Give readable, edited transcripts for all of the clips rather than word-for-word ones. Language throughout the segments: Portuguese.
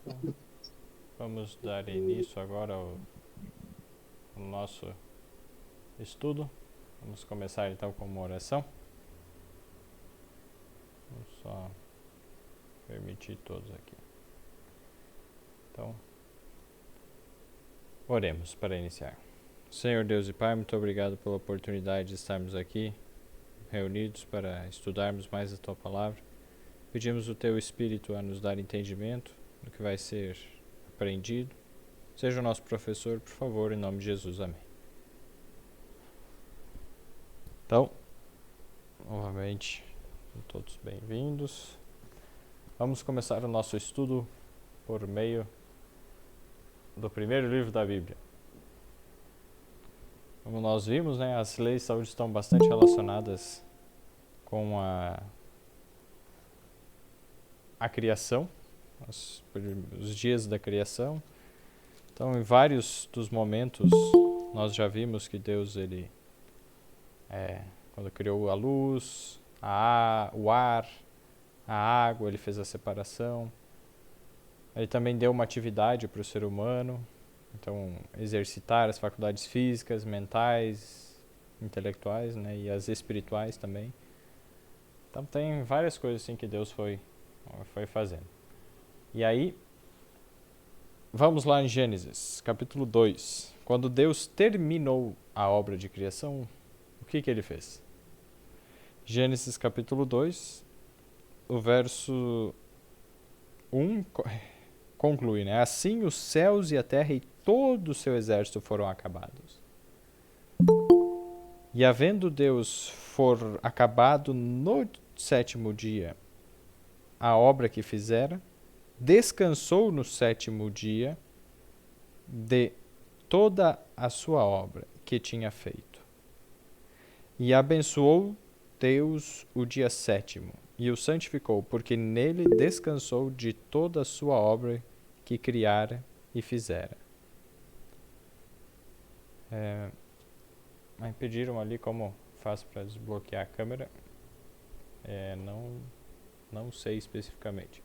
Então, vamos dar início agora ao nosso estudo. Vamos começar então com uma oração. Vamos só permitir todos aqui. Então, oremos para iniciar. Senhor Deus e Pai, muito obrigado pela oportunidade de estarmos aqui reunidos para estudarmos mais a Tua Palavra. Pedimos o Teu Espírito a nos dar entendimento do que vai ser aprendido. Seja o nosso professor, por favor, em nome de Jesus. Amém. Então, novamente, todos bem-vindos. Vamos começar o nosso estudo por meio do primeiro livro da Bíblia. Como nós vimos, as leis de saúde estão bastante relacionadas com a criação, os dias da criação. Então, em vários dos momentos, nós já vimos que Deus, quando criou a luz, o ar, a água, Ele fez a separação. Ele também deu uma atividade para o ser humano, então exercitar as faculdades físicas, mentais, intelectuais, e as espirituais também. Então tem várias coisas assim que Deus foi fazendo. E aí, vamos lá em Gênesis, capítulo 2. Quando Deus terminou a obra de criação, o que Ele fez? Gênesis capítulo 2, o verso 1 conclui, Assim os céus e a terra e todo o seu exército foram acabados. E havendo Deus for acabado no sétimo dia a obra que fizera, descansou no sétimo dia de toda a sua obra que tinha feito. E abençoou Deus o dia sétimo e o santificou, porque nele descansou de toda a sua obra que criara e fizera. Mas pediram ali como faço para desbloquear a câmera. Não sei especificamente.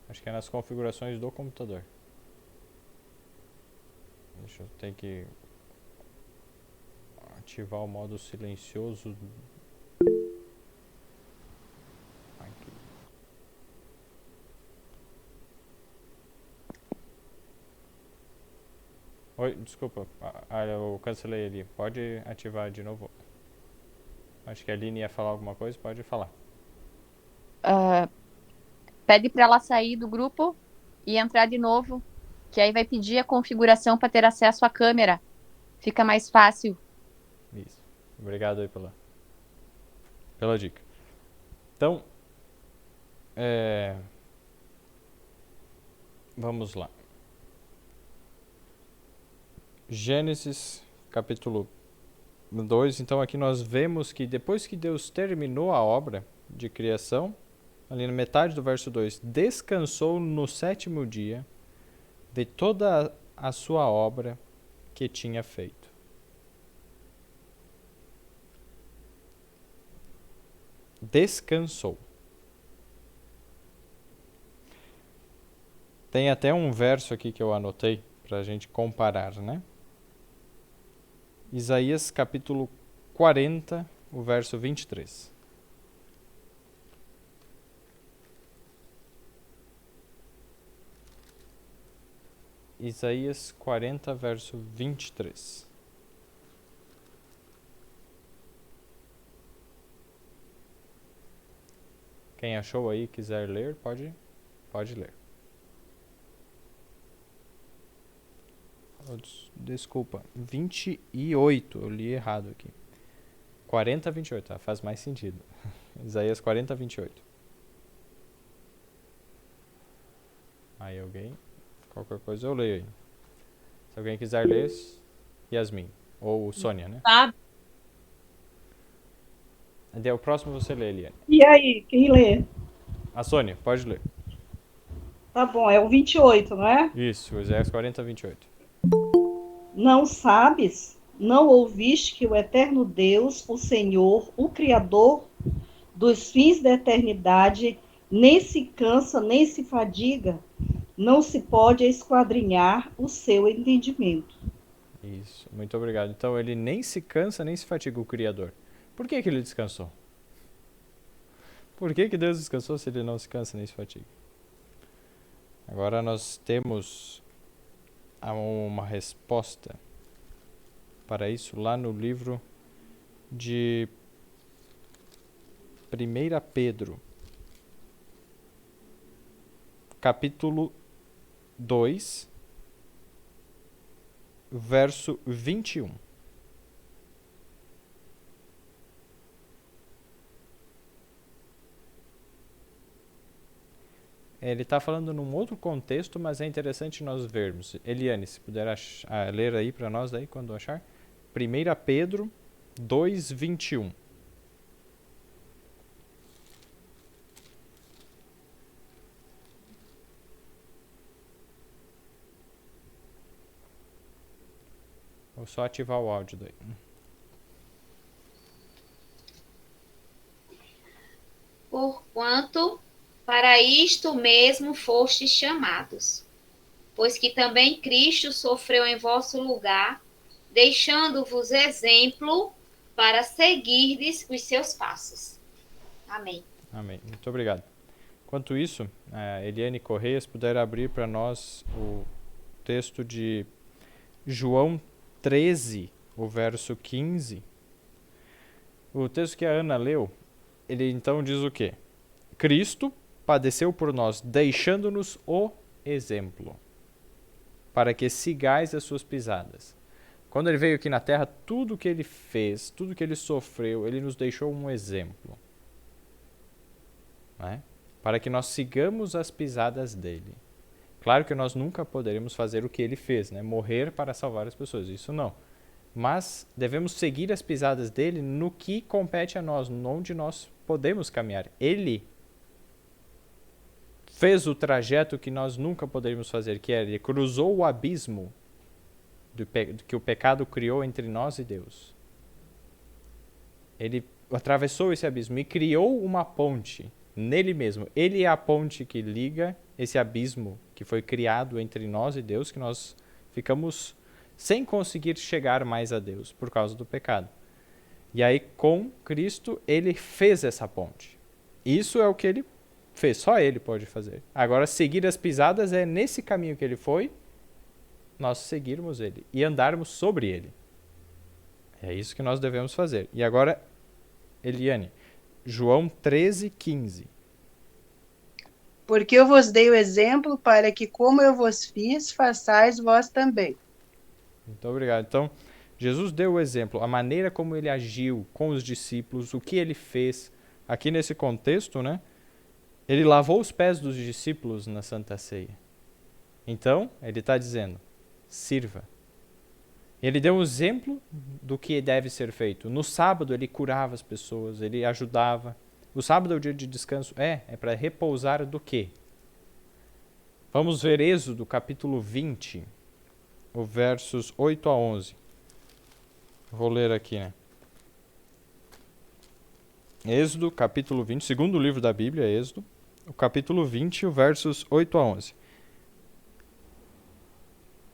Acho que é nas configurações do computador. Deixa eu ter que ativar o modo silencioso. Aqui. Oi, desculpa. Eu cancelei ali. Pode ativar de novo. Acho que a Aline ia falar alguma coisa. Pode falar. Pede para ela sair do grupo e entrar de novo, que aí vai pedir a configuração para ter acesso à câmera. Fica mais fácil. Isso. Obrigado aí pela dica. Então, vamos lá. Gênesis capítulo 2. Então aqui nós vemos que depois que Deus terminou a obra de criação, ali na metade do verso 2, descansou no sétimo dia de toda a sua obra que tinha feito. Descansou. Tem até um verso aqui que eu anotei para a gente comparar, Isaías capítulo 40, o verso 23. Isaías 40, verso 23. Quem achou aí e quiser ler, pode ler. Desculpa, 28, eu li errado aqui. 40, 28, faz mais sentido. Isaías 40, 28. Aí alguém, qualquer coisa eu leio aí. Se alguém quiser ler, Yasmin, ou Sônia, Tá. O próximo você lê, Eliane. E aí, quem lê? A Sônia, pode ler. Tá bom, é o 28, não é? Isso, Isaías 40, 28. Não sabes? Não ouviste que o eterno Deus, o Senhor, o Criador dos fins da eternidade, nem se cansa, nem se fadiga? não se pode esquadrinhar o seu entendimento. Isso, muito obrigado. Então ele nem se cansa nem se fatiga, o Criador. Por que ele descansou? Por que Deus descansou se ele não se cansa nem se fatiga? Agora nós temos uma resposta para isso lá no livro de 1 Pedro, capítulo 2, verso 21. Ele está falando num outro contexto, mas é interessante nós vermos. Eliane, se puder ler aí para nós daí, quando achar. 1 Pedro 2, 21. Vou só ativar o áudio daí. Porquanto para isto mesmo fostes chamados, pois que também Cristo sofreu em vosso lugar, deixando-vos exemplo para seguirdes os seus passos. Amém. Amém. Muito obrigado. Enquanto isso, Eliane Correia, se puder abrir para nós o texto de João 13, o verso 15. O texto que a Ana leu, ele então diz o quê? Cristo padeceu por nós, deixando-nos o exemplo, para que sigais as suas pisadas. Quando ele veio aqui na terra, tudo que ele fez, tudo que ele sofreu, ele nos deixou um exemplo. Né? Para que nós sigamos as pisadas dele. Claro que nós nunca poderemos fazer o que ele fez, né? Morrer para salvar as pessoas, isso não. Mas devemos seguir as pisadas dele no que compete a nós, onde nós podemos caminhar. Ele fez o trajeto que nós nunca poderíamos fazer, que é, ele cruzou o abismo que o pecado criou entre nós e Deus. Ele atravessou esse abismo e criou uma ponte nele mesmo. Ele é a ponte que liga esse abismo que foi criado entre nós e Deus, que nós ficamos sem conseguir chegar mais a Deus por causa do pecado. E aí, com Cristo, ele fez essa ponte. Isso é o que ele fez, só ele pode fazer. Agora, seguir as pisadas é nesse caminho que ele foi, nós seguirmos ele e andarmos sobre ele. É isso que nós devemos fazer. E agora, Eliane, João 13, 15. Porque eu vos dei o exemplo para que, como eu vos fiz, façais vós também. Muito obrigado. Então, Jesus deu o exemplo, a maneira como ele agiu com os discípulos, o que ele fez. Aqui nesse contexto, né? Ele lavou os pés dos discípulos na Santa Ceia. Então, ele está dizendo, sirva. Ele deu um exemplo do que deve ser feito. No sábado, ele curava as pessoas, ele ajudava. O sábado é o dia de descanso. É para repousar do quê? Vamos ver Êxodo, capítulo 20, o versos 8 a 11. Vou ler aqui, né? Êxodo, capítulo 20, segundo livro da Bíblia, Êxodo, o capítulo 20, o versos 8 a 11.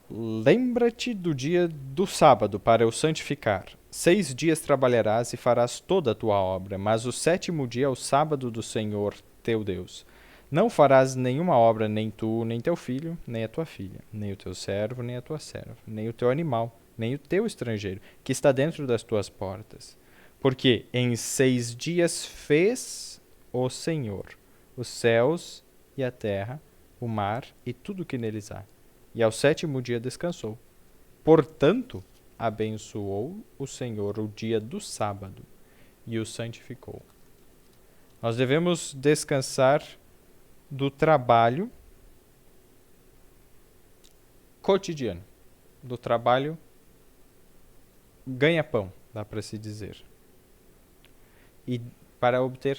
Lembra-te do dia do sábado para o santificar. 6 dias trabalharás e farás toda a tua obra, mas o 7º dia é o sábado do Senhor teu Deus. Não farás nenhuma obra, nem tu, nem teu filho, nem a tua filha, nem o teu servo, nem a tua serva, nem o teu animal, nem o teu estrangeiro, que está dentro das tuas portas. Porque em 6 dias fez o Senhor os céus e a terra, o mar e tudo que neles há. E ao 7º dia descansou. Portanto, abençoou o Senhor o dia do sábado e o santificou. Nós devemos descansar do trabalho cotidiano, do trabalho ganha-pão, dá para se dizer. E para obter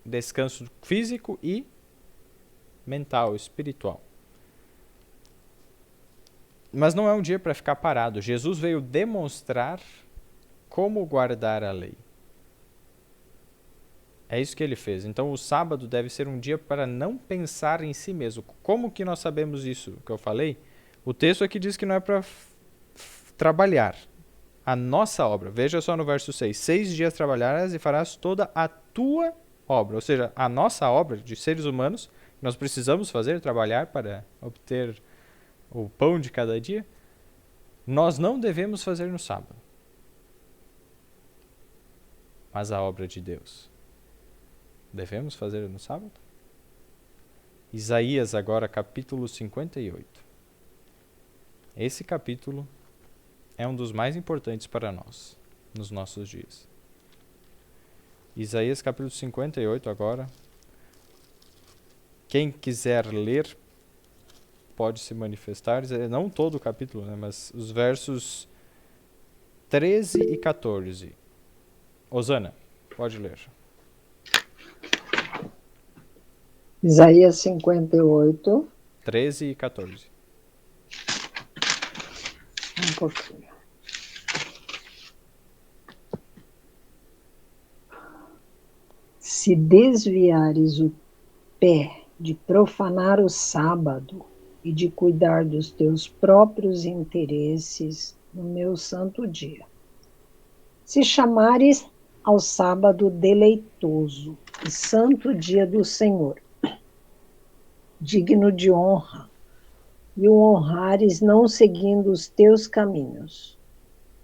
descanso físico e mental, espiritual. Mas não é um dia para ficar parado. Jesus veio demonstrar como guardar a lei. É isso que ele fez. Então o sábado deve ser um dia para não pensar em si mesmo. Como que nós sabemos isso que eu falei? O texto aqui diz que não é para trabalhar. A nossa obra. Veja só no verso 6. 6 dias trabalharás e farás toda a tua obra. Ou seja, a nossa obra de seres humanos, que nós precisamos fazer, trabalhar para obter o pão de cada dia, nós não devemos fazer no sábado. Mas a obra de Deus devemos fazer no sábado? Isaías agora, capítulo 58. Esse capítulo é um dos mais importantes para nós, nos nossos dias. Isaías capítulo 58 agora. Quem quiser ler, pode se manifestar. Não todo o capítulo, né, mas os versos 13 e 14. Osana, pode ler. Isaías 58, 13 e 14. um pouquinho. Se desviares o pé de profanar o sábado e de cuidar dos teus próprios interesses no meu santo dia, se chamares ao sábado deleitoso e santo dia do Senhor, digno de honra, e o honrares não seguindo os teus caminhos,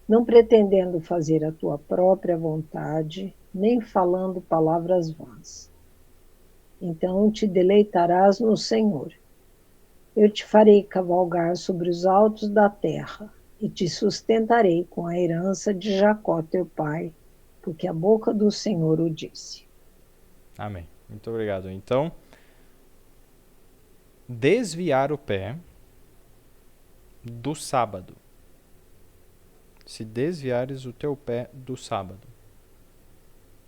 não pretendendo fazer a tua própria vontade, nem falando palavras vãs. Então te deleitarás no Senhor. Eu te farei cavalgar sobre os altos da terra, e te sustentarei com a herança de Jacó teu pai, porque a boca do Senhor o disse. Amém. Muito obrigado. Então, desviar o pé do sábado. Se desviares o teu pé do sábado,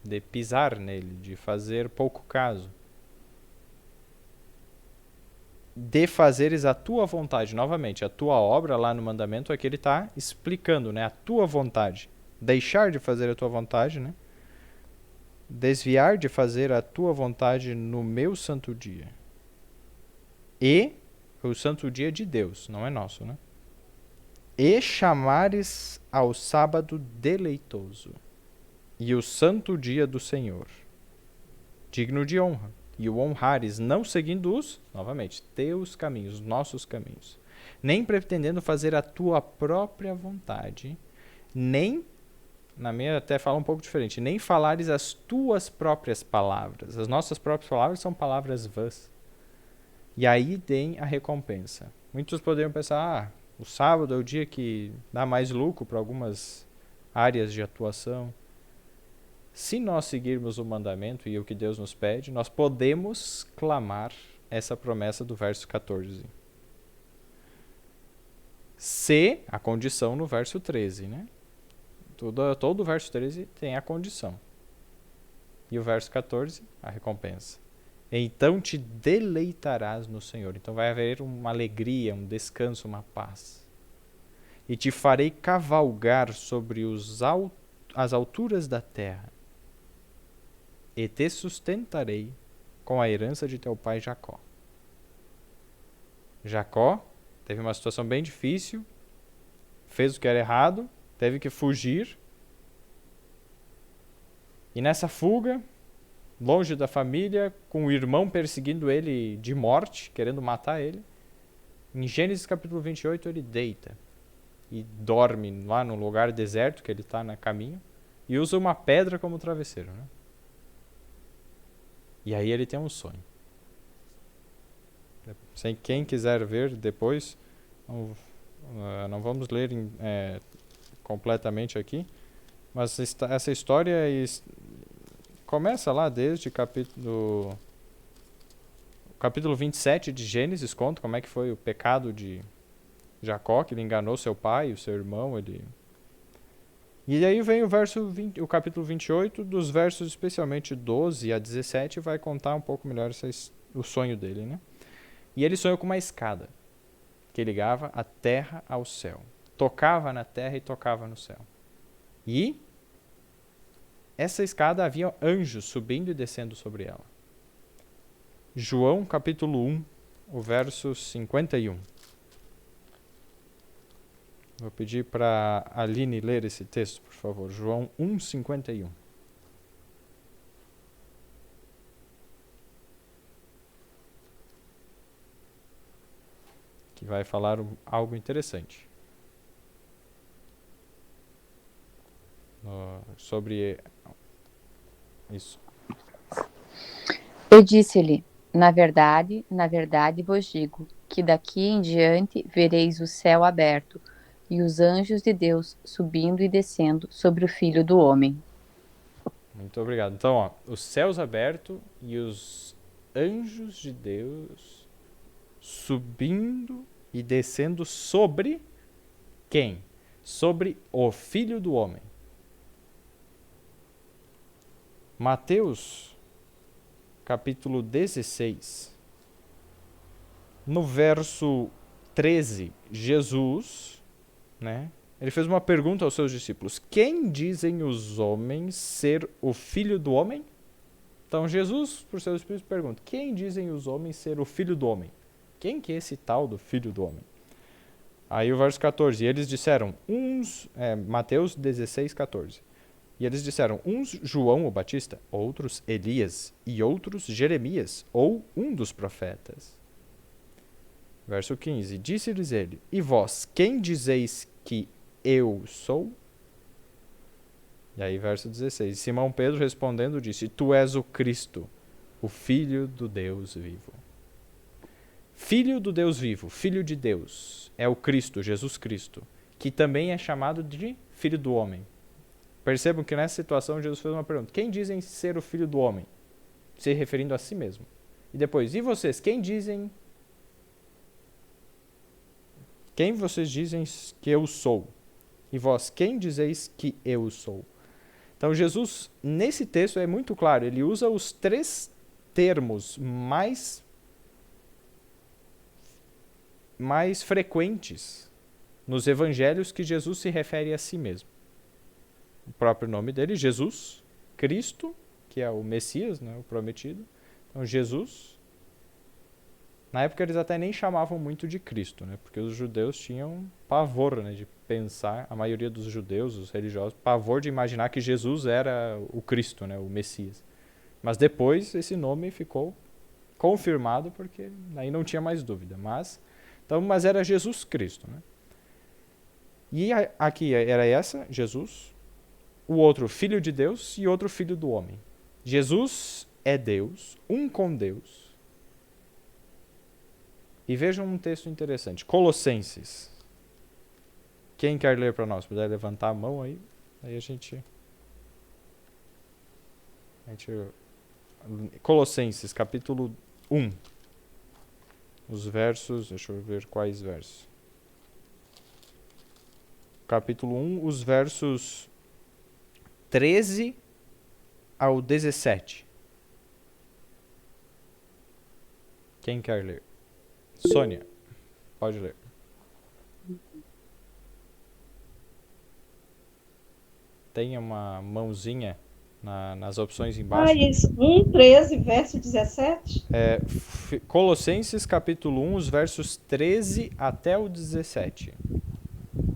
de pisar nele, de fazer pouco caso, de fazeres a tua vontade, novamente, a tua obra lá no mandamento é que ele está explicando, né? A tua vontade. Deixar de fazer a tua vontade, né? Desviar de fazer a tua vontade no meu santo dia. E o santo dia de Deus, não é nosso, né? E chamares ao sábado deleitoso, e o santo dia do Senhor, digno de honra, e o honrares, não seguindo os, novamente, teus caminhos, nossos caminhos, nem pretendendo fazer a tua própria vontade, nem, na minha até fala um pouco diferente, nem falares as tuas próprias palavras. As nossas próprias palavras são palavras vãs. E aí tem a recompensa. Muitos poderiam pensar, o sábado é o dia que dá mais lucro para algumas áreas de atuação. Se nós seguirmos o mandamento e o que Deus nos pede, nós podemos clamar essa promessa do verso 14. Se a condição no verso 13, né? Todo o verso 13 tem a condição. E o verso 14, a recompensa. Então te deleitarás no Senhor. Então vai haver uma alegria, um descanso, uma paz. E te farei cavalgar sobre as alturas da terra. E te sustentarei com a herança de teu pai Jacó. Jacó teve uma situação bem difícil, fez o que era errado, teve que fugir. E nessa fuga, longe da família, com o irmão perseguindo ele de morte, querendo matar ele, em Gênesis capítulo 28 ele deita e dorme lá no lugar deserto que ele está no caminho e usa uma pedra como travesseiro, né? E aí ele tem um sonho. Sem quem quiser ver depois, não vamos ler completamente aqui, mas essa história começa lá desde capítulo 27 de Gênesis, conta como é que foi o pecado de Jacó, que ele enganou seu pai, o seu irmão. E aí vem o capítulo 28, dos versos especialmente 12 a 17, vai contar um pouco melhor o sonho dele, né? E ele sonhou com uma escada que ligava a terra ao céu. Tocava na terra e tocava no céu. E essa escada havia anjos subindo e descendo sobre ela. João capítulo 1, o verso 51. Vou pedir para a Aline ler esse texto, por favor. João 1, 51. Que vai falar algo interessante. Sobre isso. Eu disse-lhe, na verdade vos digo, que daqui em diante vereis o céu aberto e os anjos de Deus subindo e descendo sobre o Filho do Homem. Muito obrigado. Então, os céus abertos e os anjos de Deus subindo e descendo sobre quem? Sobre o Filho do Homem. Mateus, capítulo 16, no verso 13, Jesus, ele fez uma pergunta aos seus discípulos: quem dizem os homens ser o Filho do Homem? Então Jesus, por seus discípulos, pergunta: quem dizem os homens ser o Filho do Homem? Quem que é esse tal do Filho do Homem? Aí o verso 14, eles disseram, Mateus 16, 14. E eles disseram, uns João o Batista, outros Elias e outros Jeremias, ou um dos profetas. Verso 15, disse-lhes ele, e vós, quem dizeis que eu sou? E aí verso 16, Simão Pedro respondendo disse, tu és o Cristo, o Filho do Deus vivo. Filho do Deus vivo, Filho de Deus, é o Cristo, Jesus Cristo, que também é chamado de Filho do Homem. Percebam que nessa situação Jesus fez uma pergunta: quem dizem ser o Filho do Homem? Se referindo a si mesmo. E depois, e vocês, quem vocês dizem que eu sou? E vós, quem dizeis que eu sou? Então Jesus, nesse texto é muito claro, ele usa os 3 termos mais frequentes nos evangelhos que Jesus se refere a si mesmo. O próprio nome dele, Jesus, Cristo, que é o Messias, o prometido. Então, Jesus. Na época eles até nem chamavam muito de Cristo, porque os judeus tinham pavor de pensar, a maioria dos judeus, os religiosos, pavor de imaginar que Jesus era o Cristo, o Messias. Mas depois esse nome ficou confirmado, porque aí não tinha mais dúvida. Mas era Jesus Cristo. E aqui era Jesus, o outro Filho de Deus e outro Filho do Homem. Jesus é Deus, um com Deus. E vejam um texto interessante, Colossenses. Quem quer ler para nós? Puder levantar a mão aí a gente... Colossenses, capítulo 1. Os versos, deixa eu ver quais versos. Capítulo 1, os versos 13 ao 17. Quem quer ler? Sônia, pode ler. Tem uma mãozinha nas opções embaixo. Isso, 1, 13, verso 17? Colossenses, capítulo 1, os versos 13 até o 17.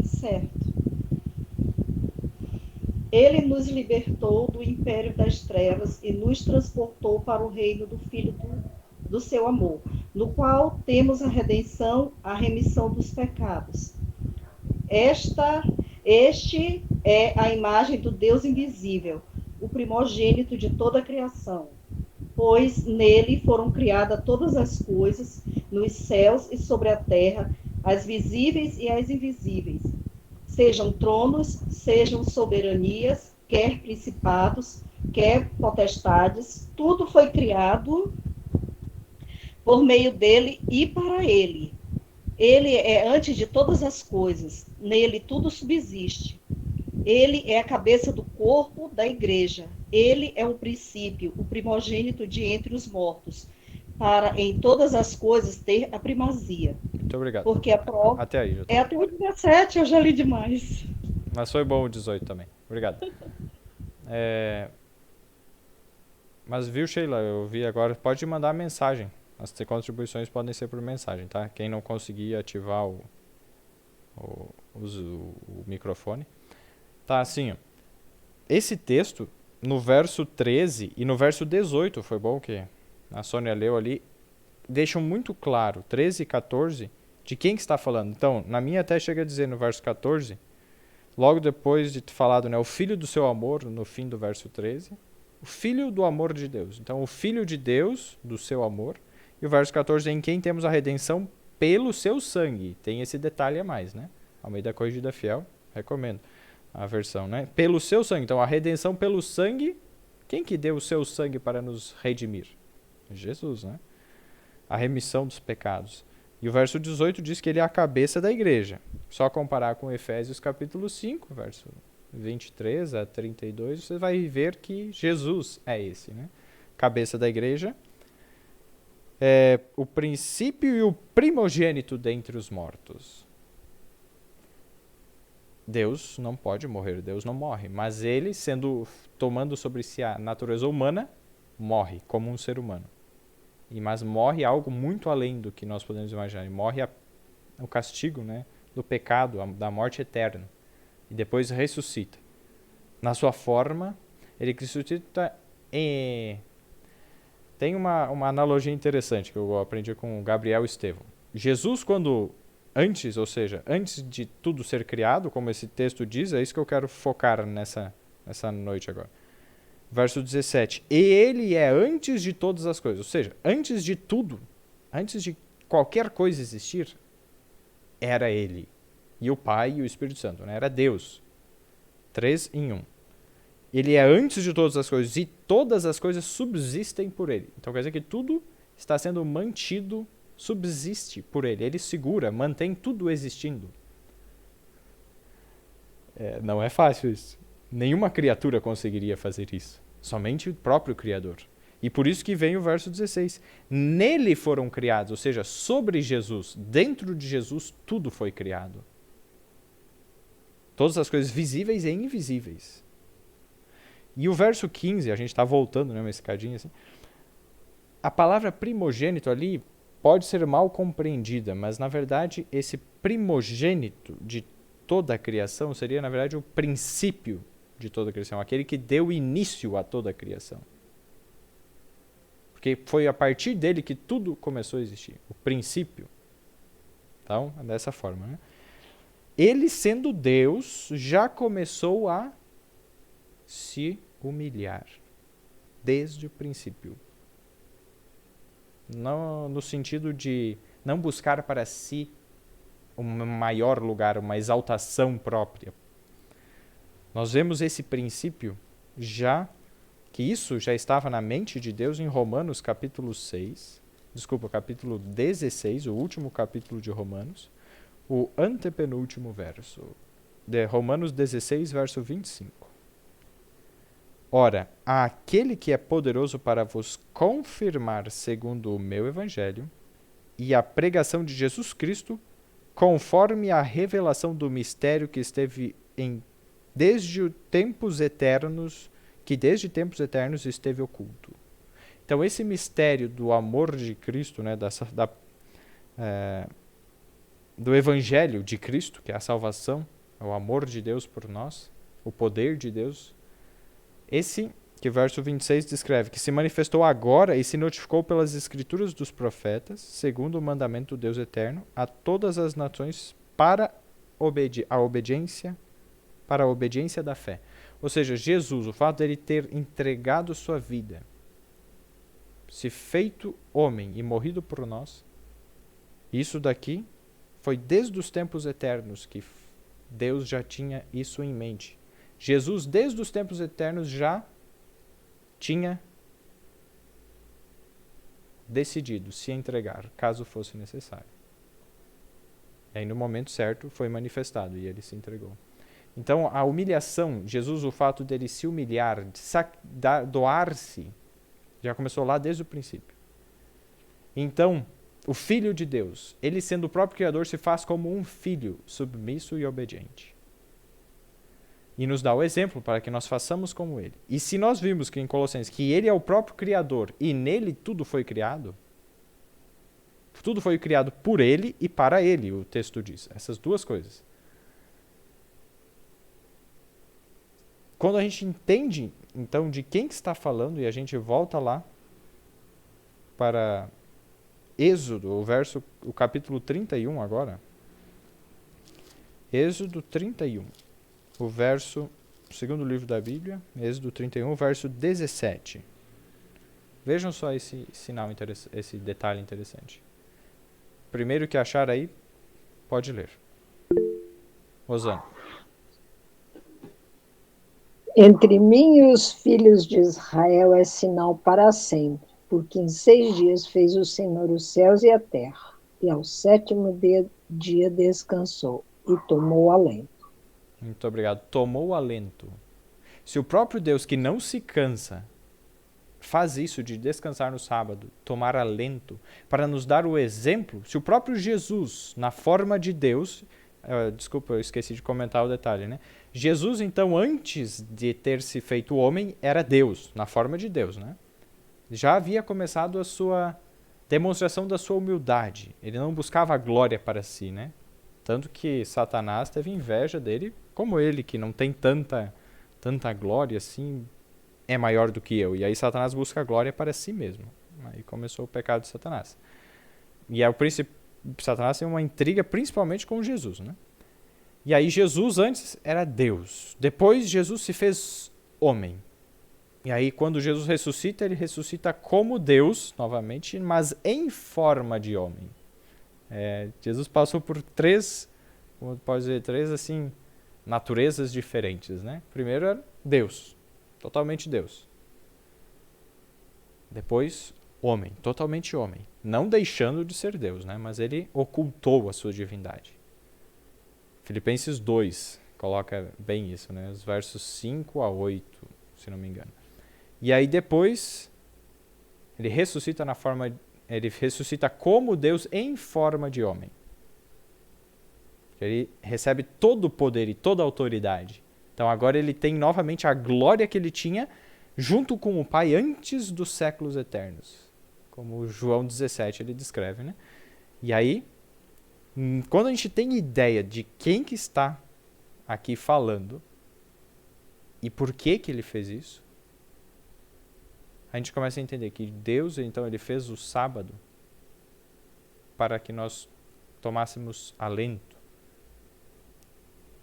Certo. Ele nos libertou do império das trevas e nos transportou para o reino do Filho do seu amor, no qual temos a redenção, a remissão dos pecados. Este é a imagem do Deus invisível, o primogênito de toda a criação, pois nele foram criadas todas as coisas, nos céus e sobre a terra, as visíveis e as invisíveis, sejam tronos, sejam soberanias, quer principados, quer potestades, tudo foi criado por meio dele e para ele. Ele é antes de todas as coisas, nele tudo subsiste. Ele é a cabeça do corpo da igreja. Ele é o princípio, o primogênito de entre os mortos, para em todas as coisas ter a primazia. Muito obrigado. Porque a prova até aí. É até o 17, eu já li demais. Mas foi bom o 18 também. Obrigado. Mas viu, Sheila, eu vi agora, pode mandar mensagem. As contribuições podem ser por mensagem, tá? Quem não conseguir ativar o microfone. Tá, assim, ó. Esse texto, no verso 13 e no verso 18, foi bom que a Sônia leu ali, deixam muito claro, 13 e 14, de quem que está falando. Então, na minha até chega a dizer no verso 14, logo depois de ter falado, né, o filho do seu amor, no fim do verso 13, o filho do amor de Deus. Então, o filho de Deus, do seu amor, e o verso 14, em quem temos a redenção pelo seu sangue. Tem esse detalhe a mais, né? Almeida Corrigida Fiel, recomendo a versão, né? Pelo seu sangue. Então, a redenção pelo sangue, quem que deu o seu sangue para nos redimir? Jesus, né? A remissão dos pecados. E o verso 18 diz que ele é a cabeça da igreja. Só comparar com Efésios capítulo 5, verso 23 a 32, você vai ver que Jesus é esse, né? Cabeça da igreja, é o princípio e o primogênito dentre os mortos. Deus não pode morrer, Deus não morre, mas ele, tomando sobre si a natureza humana, morre como um ser humano. Mas morre algo muito além do que nós podemos imaginar. Ele morre o castigo, né, do pecado, da morte eterna. E depois ressuscita. Na sua forma, ele ressuscita Tem uma analogia interessante que eu aprendi com o Gabriel Estevão. Jesus, antes de tudo ser criado, como esse texto diz, é isso que eu quero focar nessa noite agora. Verso 17. E ele é antes de todas as coisas. Ou seja, antes de tudo, antes de qualquer coisa existir, era ele. E o Pai e o Espírito Santo, né? Era Deus. 3 em 1. Ele é antes de todas as coisas e todas as coisas subsistem por ele. Então quer dizer que tudo está sendo mantido, subsiste por ele. Ele segura, mantém tudo existindo. Não é fácil isso. Nenhuma criatura conseguiria fazer isso. Somente o próprio Criador. E por isso que vem o verso 16. Nele foram criados, ou seja, sobre Jesus, dentro de Jesus, tudo foi criado. Todas as coisas visíveis e invisíveis. E o verso 15, a gente está voltando, né, uma escadinha assim. A palavra primogênito ali pode ser mal compreendida, mas na verdade esse primogênito de toda a criação seria na verdade o princípio de toda a criação, aquele que deu início a toda a criação. Porque foi a partir dele que tudo começou a existir, o princípio. Então, é dessa forma, né? Ele, sendo Deus, já começou a se humilhar desde o princípio. Não no sentido de não buscar para si um maior lugar, uma exaltação própria. Nós vemos esse princípio que isso já estava na mente de Deus em Romanos capítulo 16, o último capítulo de Romanos, o antepenúltimo verso, de Romanos 16, verso 25. Ora, aquele que é poderoso para vos confirmar segundo o meu evangelho e a pregação de Jesus Cristo, conforme a revelação do mistério que esteve desde tempos eternos esteve oculto. Então, esse mistério do amor de Cristo, né, do evangelho de Cristo, que é a salvação, o amor de Deus por nós, o poder de Deus, esse que o verso 26 descreve, que se manifestou agora e se notificou pelas escrituras dos profetas, segundo o mandamento do Deus eterno, a todas as nações para a obediência da fé. Ou seja, Jesus, o fato dele ter entregado sua vida, se feito homem e morrido por nós, isso daqui foi desde os tempos eternos que Deus já tinha isso em mente. Jesus, desde os tempos eternos, já tinha decidido se entregar, caso fosse necessário. E aí, no momento certo, foi manifestado e ele se entregou. Então, a humilhação, Jesus, o fato dele se humilhar, doar-se, já começou lá desde o princípio. Então, o Filho de Deus, ele sendo o próprio Criador, se faz como um filho submisso e obediente. e nos dá o exemplo para que nós façamos como ele. E se nós vimos que em Colossenses que ele é o próprio Criador e nele tudo foi criado por ele e para ele, o texto diz. Essas duas coisas. Quando a gente entende, então, de quem que está falando, e a gente volta lá para Êxodo, o capítulo 31 agora. Êxodo 31, o segundo livro da Bíblia, Êxodo 31, verso 17. Vejam só esse detalhe interessante. Primeiro que achar aí, pode ler. Rosana. Entre mim e os filhos de Israel é sinal para sempre, porque em 6 dias fez o Senhor os céus e a terra, e ao 7º dia descansou, e tomou alento. Muito obrigado. Tomou alento. Se o próprio Deus, que não se cansa, faz isso de descansar no sábado, tomar alento, para nos dar o exemplo, se o próprio Jesus, na forma de Deus, desculpa, eu esqueci de comentar o detalhe, né? Jesus, então, antes de ter se feito homem, era Deus, na forma de Deus, né? Já havia começado a sua demonstração da sua humildade. Ele não buscava a glória para si, né? Tanto que Satanás teve inveja dele, como ele, que não tem tanta glória assim, é maior do que eu. E aí Satanás busca a glória para si mesmo. Aí começou o pecado de Satanás. E Satanás tem uma intriga principalmente com Jesus, né? E aí Jesus antes era Deus. Depois Jesus se fez homem. E aí quando Jesus ressuscita, ele ressuscita como Deus, novamente, mas em forma de homem. Jesus passou por três assim, naturezas diferentes, né? Primeiro era Deus, totalmente Deus. Depois, homem, totalmente homem. Não deixando de ser Deus, né? Mas ele ocultou a sua divindade. Filipenses 2 coloca bem isso, né? Os versos 5 a 8, se não me engano. E aí depois, ele ressuscita como Deus em forma de homem. Ele recebe todo o poder e toda a autoridade. Então agora ele tem novamente a glória que ele tinha junto com o Pai antes dos séculos eternos. Como João 17 ele descreve, né? E aí, quando a gente tem ideia de quem que está aqui falando e por que ele fez isso, a gente começa a entender que Deus, então, ele fez o sábado para que nós tomássemos alento,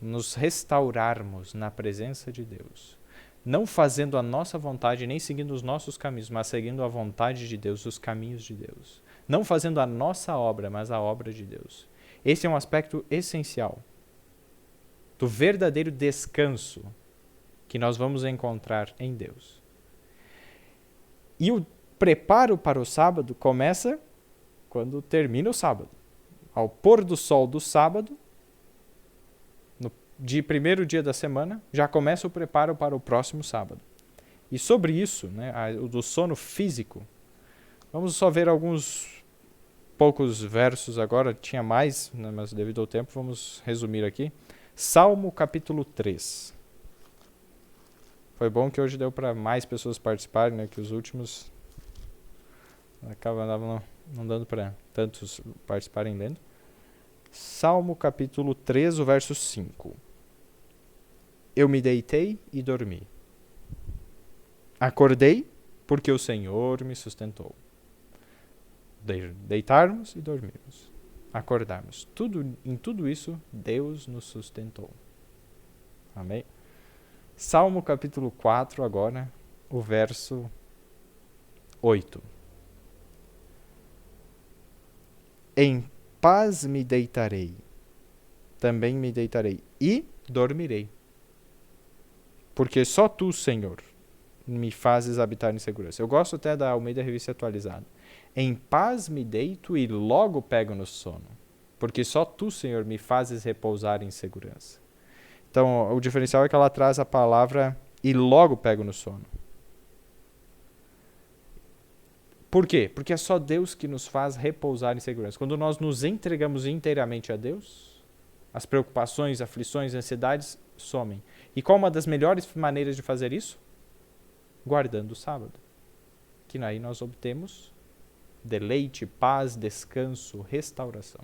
nos restaurarmos na presença de Deus. Não fazendo a nossa vontade, nem seguindo os nossos caminhos, mas seguindo a vontade de Deus, os caminhos de Deus. Não fazendo a nossa obra, mas a obra de Deus. Esse é um aspecto essencial do verdadeiro descanso que nós vamos encontrar em Deus. E o preparo para o sábado começa quando termina o sábado. Ao pôr do sol do sábado, de primeiro dia da semana, já começa o preparo para o próximo sábado. E sobre isso, né, o do sono físico, vamos só ver alguns poucos versos agora, tinha mais, né, mas devido ao tempo vamos resumir aqui. Salmo capítulo 3. Foi bom que hoje deu para mais pessoas participarem, né, que os últimos acabavam não dando para tantos participarem lendo. Salmo capítulo 3, o verso 5. Eu me deitei e dormi. Acordei porque o Senhor me sustentou. Deitarmos e dormirmos. Acordarmos. Em tudo isso, Deus nos sustentou. Amém? Salmo capítulo 4 agora, o verso 8. Em paz me deitarei, também me deitarei e dormirei. Porque só tu, Senhor, me fazes habitar em segurança. Eu gosto até da Almeida Revista Atualizada. Em paz me deito e logo pego no sono. Porque só tu, Senhor, me fazes repousar em segurança. Então, o diferencial é que ela traz a palavra e logo pego no sono. Por quê? Porque é só Deus que nos faz repousar em segurança. Quando nós nos entregamos inteiramente a Deus, as preocupações, aflições, ansiedades somem. E qual uma das melhores maneiras de fazer isso? Guardando o sábado. Que aí nós obtemos deleite, paz, descanso, restauração.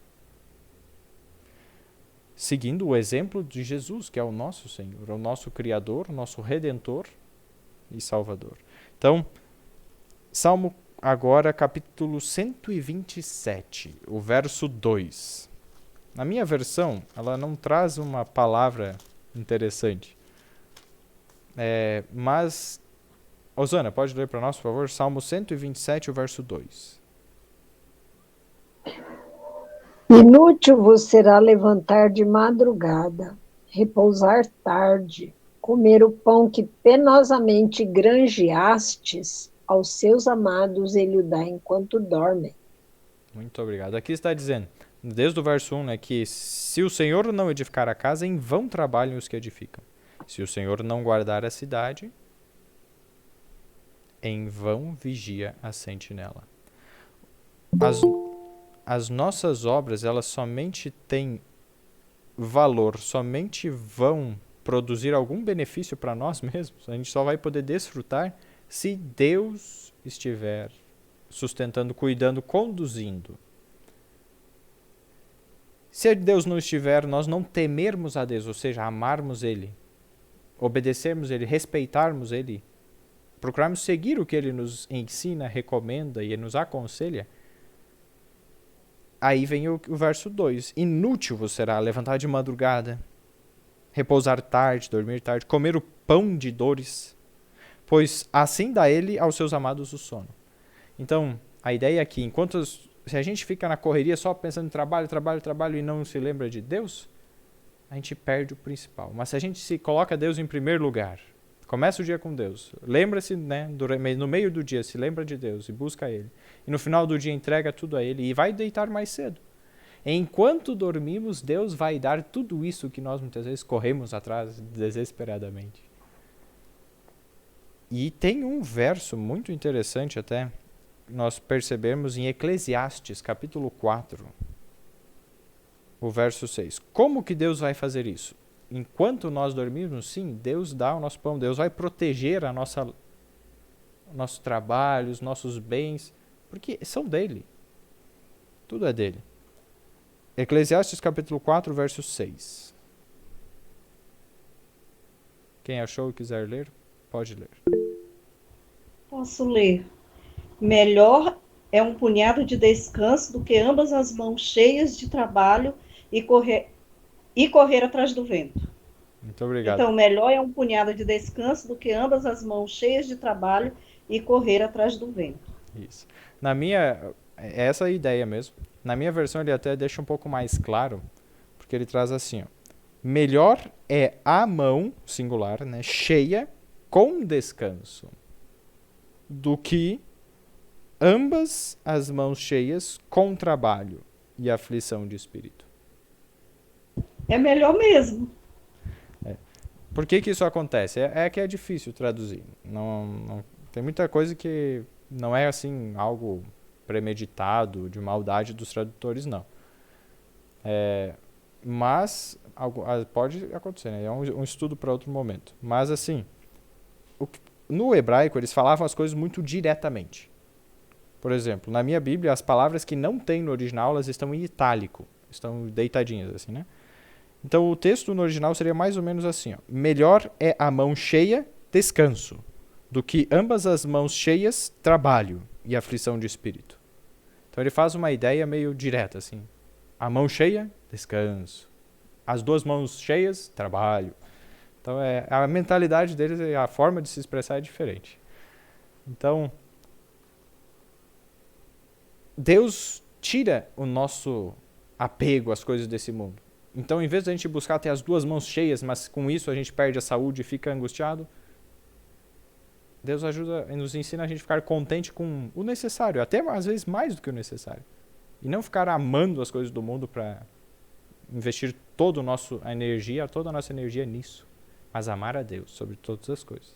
Seguindo o exemplo de Jesus, que é o nosso Senhor, o nosso Criador, o nosso Redentor e Salvador. Então, Salmo agora, capítulo 127, o verso 2. Na minha versão, ela não traz uma palavra interessante. Mas, Osana, pode ler para nós, por favor? Salmo 127, o verso 2. Inútil vos será levantar de madrugada, repousar tarde, comer o pão que penosamente granjeastes, aos seus amados ele o dá enquanto dormem. Muito obrigado. Aqui está dizendo, desde o verso 1, que se o Senhor não edificar a casa, em vão trabalham os que edificam. Se o Senhor não guardar a cidade, em vão vigia a sentinela. As nossas obras, elas somente têm valor, somente vão produzir algum benefício para nós mesmos. A gente só vai poder desfrutar se Deus estiver sustentando, cuidando, conduzindo. Se Deus não estiver, nós não temermos a Deus, ou seja, amarmos Ele, obedecermos Ele, respeitarmos Ele, procurarmos seguir o que Ele nos ensina, recomenda e nos aconselha, aí vem o verso 2. Inútil vos será levantar de madrugada, repousar tarde, dormir tarde, comer o pão de dores, pois assim dá Ele aos seus amados o sono. Então, a ideia é que se a gente fica na correria só pensando em trabalho, trabalho, trabalho e não se lembra de Deus, a gente perde o principal. Mas se a gente se coloca Deus em primeiro lugar, começa o dia com Deus, lembra-se, né, no meio do dia, se lembra de Deus e busca Ele, e no final do dia entrega tudo a Ele e vai deitar mais cedo. Enquanto dormimos, Deus vai dar tudo isso que nós muitas vezes corremos atrás desesperadamente. E tem um verso muito interessante até, nós percebemos em Eclesiastes, capítulo 4, o verso 6. Como que Deus vai fazer isso? Enquanto nós dormimos, sim, Deus dá o nosso pão, Deus vai proteger o nosso trabalho, os nossos bens, porque são dele. Tudo é dele. Eclesiastes capítulo 4, verso 6. Quem achou e quiser ler, pode ler. Posso ler. Melhor é um punhado de descanso do que ambas as mãos cheias de trabalho e correr atrás do vento. Muito obrigado. Então, melhor é um punhado de descanso do que ambas as mãos cheias de trabalho e correr atrás do vento. Isso. Essa é a ideia mesmo. Na minha versão ele até deixa um pouco mais claro, porque ele traz assim, ó, melhor é a mão, singular, né, cheia com descanso, do que ambas as mãos cheias com trabalho e aflição de espírito. É melhor mesmo. Por que isso acontece? É que é difícil traduzir. Tem muita coisa que não é assim algo premeditado, de maldade dos tradutores, não. Mas pode acontecer, né? É um estudo para outro momento. Mas assim, no hebraico eles falavam as coisas muito diretamente. Por exemplo, na minha Bíblia, as palavras que não tem no original, elas estão em itálico, estão deitadinhas assim, né? Então o texto no original seria mais ou menos assim, ó, melhor é a mão cheia, descanso, do que ambas as mãos cheias, trabalho e aflição de espírito. Então ele faz uma ideia meio direta, assim. A mão cheia, descanso. As duas mãos cheias, trabalho. Então a mentalidade deles, a forma de se expressar é diferente. Então, Deus tira o nosso apego às coisas desse mundo. Então, em vez de a gente buscar ter as duas mãos cheias, mas com isso a gente perde a saúde e fica angustiado, Deus ajuda e nos ensina a gente ficar contente com o necessário, até às vezes mais do que o necessário. E não ficar amando as coisas do mundo para investir toda a nossa energia nisso. Mas amar a Deus sobre todas as coisas.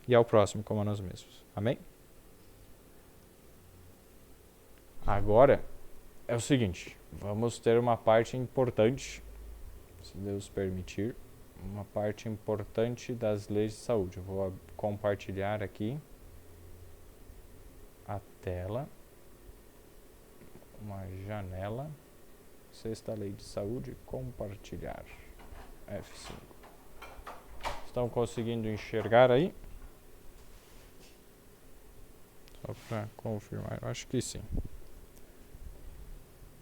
E ao próximo como a nós mesmos. Amém? Agora é o seguinte, vamos ter uma parte importante, se Deus permitir, uma parte importante das leis de saúde. Eu vou compartilhar aqui a tela, uma janela, sexta lei de saúde, compartilhar, F5. Estão conseguindo enxergar aí? Só para confirmar, eu acho que sim.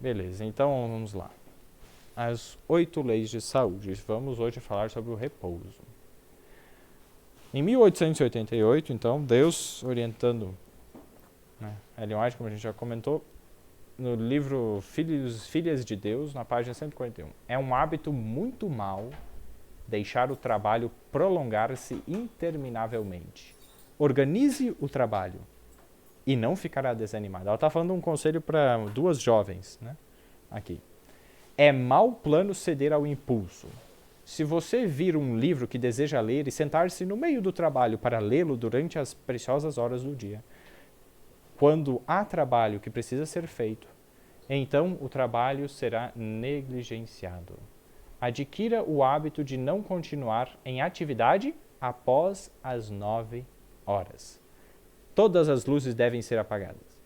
Beleza, então vamos lá. As 8 leis de saúde. Vamos hoje falar sobre o repouso. Em 1888, então, Deus orientando, né, Ellen White, como a gente já comentou, no livro Filhas de Deus, na página 141. É um hábito muito mau deixar o trabalho prolongar-se interminavelmente. Organize o trabalho e não ficará desanimado. Ela está falando um conselho para 2 jovens, né? Aqui. É mau plano ceder ao impulso. Se você vir um livro que deseja ler e sentar-se no meio do trabalho para lê-lo durante as preciosas horas do dia, quando há trabalho que precisa ser feito, então o trabalho será negligenciado. Adquira o hábito de não continuar em atividade após as 9 horas. Todas as luzes devem ser apagadas.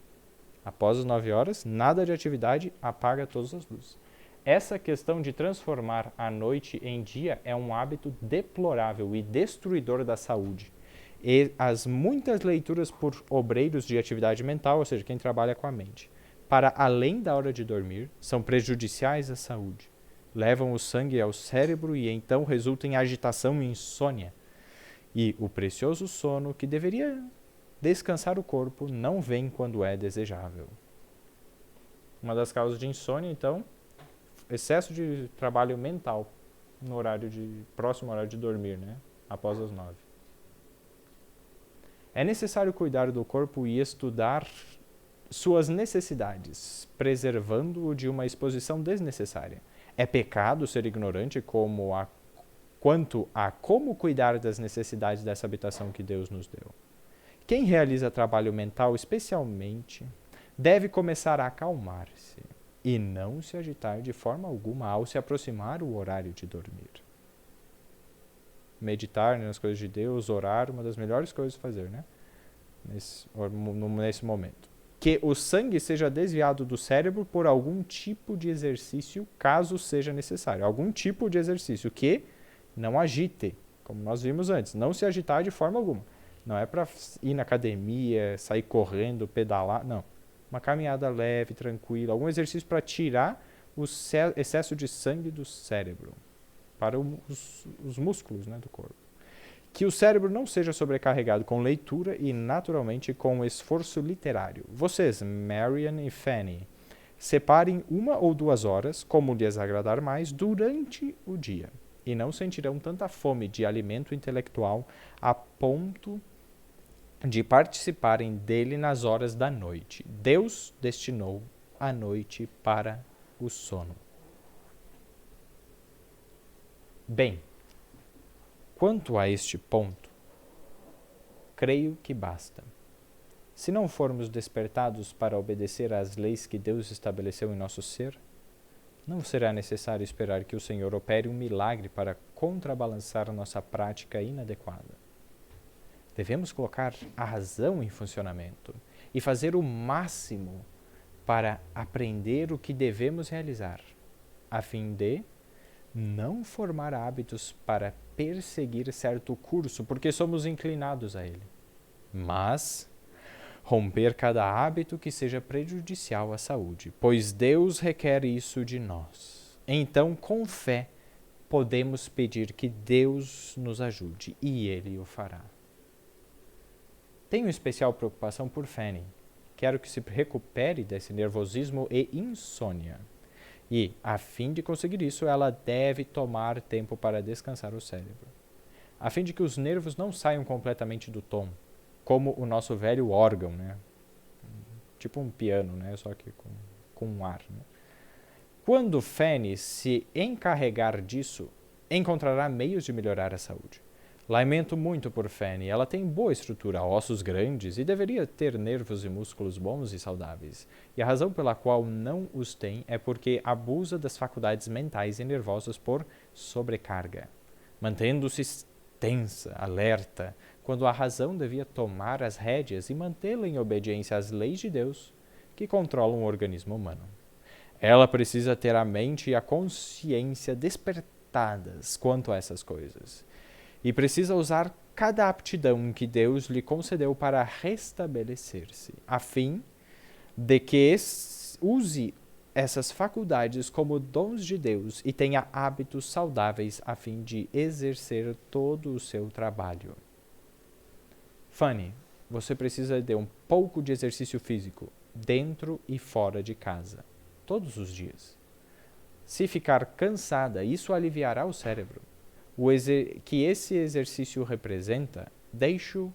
Após as 9 horas, nada de atividade, apaga todas as luzes. Essa questão de transformar a noite em dia é um hábito deplorável e destruidor da saúde. E as muitas leituras por obreiros de atividade mental, ou seja, quem trabalha com a mente, para além da hora de dormir, são prejudiciais à saúde. Levam o sangue ao cérebro e então resultam em agitação e insônia. E o precioso sono, que deveria descansar o corpo, não vem quando é desejável. Uma das causas de insônia, então, excesso de trabalho mental no próximo horário de dormir, né? Após as 9. É necessário cuidar do corpo e estudar suas necessidades, preservando-o de uma exposição desnecessária. É pecado ser ignorante quanto a como cuidar das necessidades dessa habitação que Deus nos deu. Quem realiza trabalho mental, especialmente, deve começar a acalmar-se e não se agitar de forma alguma ao se aproximar o horário de dormir. Meditar nas coisas de Deus, orar, uma das melhores coisas a fazer, né? Nesse momento. Que o sangue seja desviado do cérebro por algum tipo de exercício, caso seja necessário. Algum tipo de exercício que não agite, como nós vimos antes. Não se agitar de forma alguma. Não é para ir na academia, sair correndo, pedalar, não. Uma caminhada leve, tranquila, algum exercício para tirar o excesso de sangue do cérebro, para os músculos, né, do corpo. Que o cérebro não seja sobrecarregado com leitura e, naturalmente, com esforço literário. Vocês, Marian e Fanny, separem 1 ou 2 horas, como lhes agradar mais, durante o dia, e não sentirão tanta fome de alimento intelectual a ponto de participarem dele nas horas da noite. Deus destinou a noite para o sono. Bem, quanto a este ponto, creio que basta. Se não formos despertados para obedecer às leis que Deus estabeleceu em nosso ser, não será necessário esperar que o Senhor opere um milagre para contrabalançar nossa prática inadequada. Devemos colocar a razão em funcionamento e fazer o máximo para aprender o que devemos realizar, a fim de não formar hábitos para perseguir certo curso, porque somos inclinados a ele, mas romper cada hábito que seja prejudicial à saúde, pois Deus requer isso de nós. Então, com fé, podemos pedir que Deus nos ajude e Ele o fará. Tenho especial preocupação por Fanny. Quero que se recupere desse nervosismo e insônia. E, a fim de conseguir isso, ela deve tomar tempo para descansar o cérebro, a fim de que os nervos não saiam completamente do tom, como o nosso velho órgão, né? Tipo um piano, né? Só que com um ar. Né? Quando Fanny se encarregar disso, encontrará meios de melhorar a saúde. Lamento muito por Fanny. Ela tem boa estrutura, ossos grandes e deveria ter nervos e músculos bons e saudáveis. E a razão pela qual não os tem é porque abusa das faculdades mentais e nervosas por sobrecarga. mantendo-se tensa, alerta, quando a razão devia tomar as rédeas e mantê-la em obediência às leis de Deus que controlam o organismo humano. Ela precisa ter a mente e a consciência despertadas quanto a essas coisas. E precisa usar cada aptidão que Deus lhe concedeu para restabelecer-se, a fim de que use essas faculdades como dons de Deus e tenha hábitos saudáveis a fim de exercer todo o seu trabalho. Fanny, você precisa de um pouco de exercício físico, dentro e fora de casa, todos os dias. Se ficar cansada, isso aliviará o cérebro. Que esse exercício representa, deixo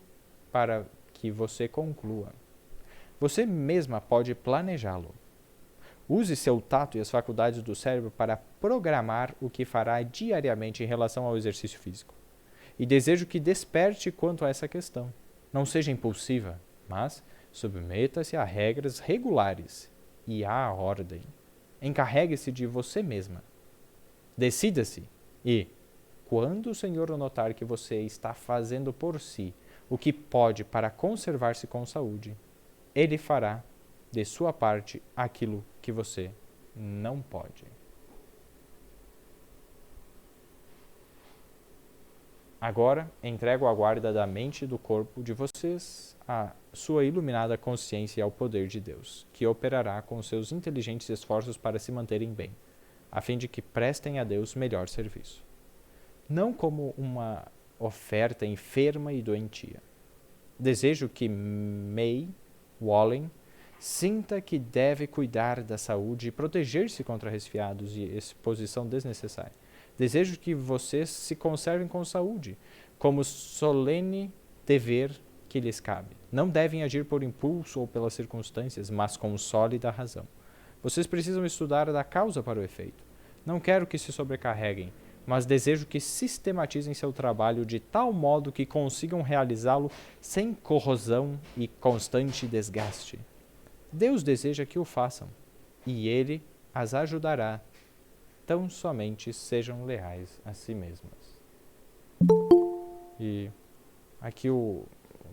para que você conclua. Você mesma pode planejá-lo. Use seu tato e as faculdades do cérebro para programar o que fará diariamente em relação ao exercício físico. E desejo que desperte quanto a essa questão. Não seja impulsiva, mas submeta-se a regras regulares e à ordem. Encarregue-se de você mesma. Decida-se e, quando o Senhor notar que você está fazendo por si o que pode para conservar-se com saúde, Ele fará de sua parte aquilo que você não pode. Agora, entrego a guarda da mente e do corpo de vocês à sua iluminada consciência e ao poder de Deus, que operará com seus inteligentes esforços para se manterem bem, a fim de que prestem a Deus melhor serviço. Não como uma oferta enferma e doentia. Desejo que May Wallen sinta que deve cuidar da saúde e proteger-se contra resfriados e exposição desnecessária. Desejo que vocês se conservem com saúde, como solene dever que lhes cabe. Não devem agir por impulso ou pelas circunstâncias, mas com sólida razão. Vocês precisam estudar da causa para o efeito. Não quero que se sobrecarreguem, mas desejo que sistematizem seu trabalho de tal modo que consigam realizá-lo sem corrosão e constante desgaste. Deus deseja que o façam, e Ele as ajudará. Tão somente sejam leais a si mesmas. E aqui,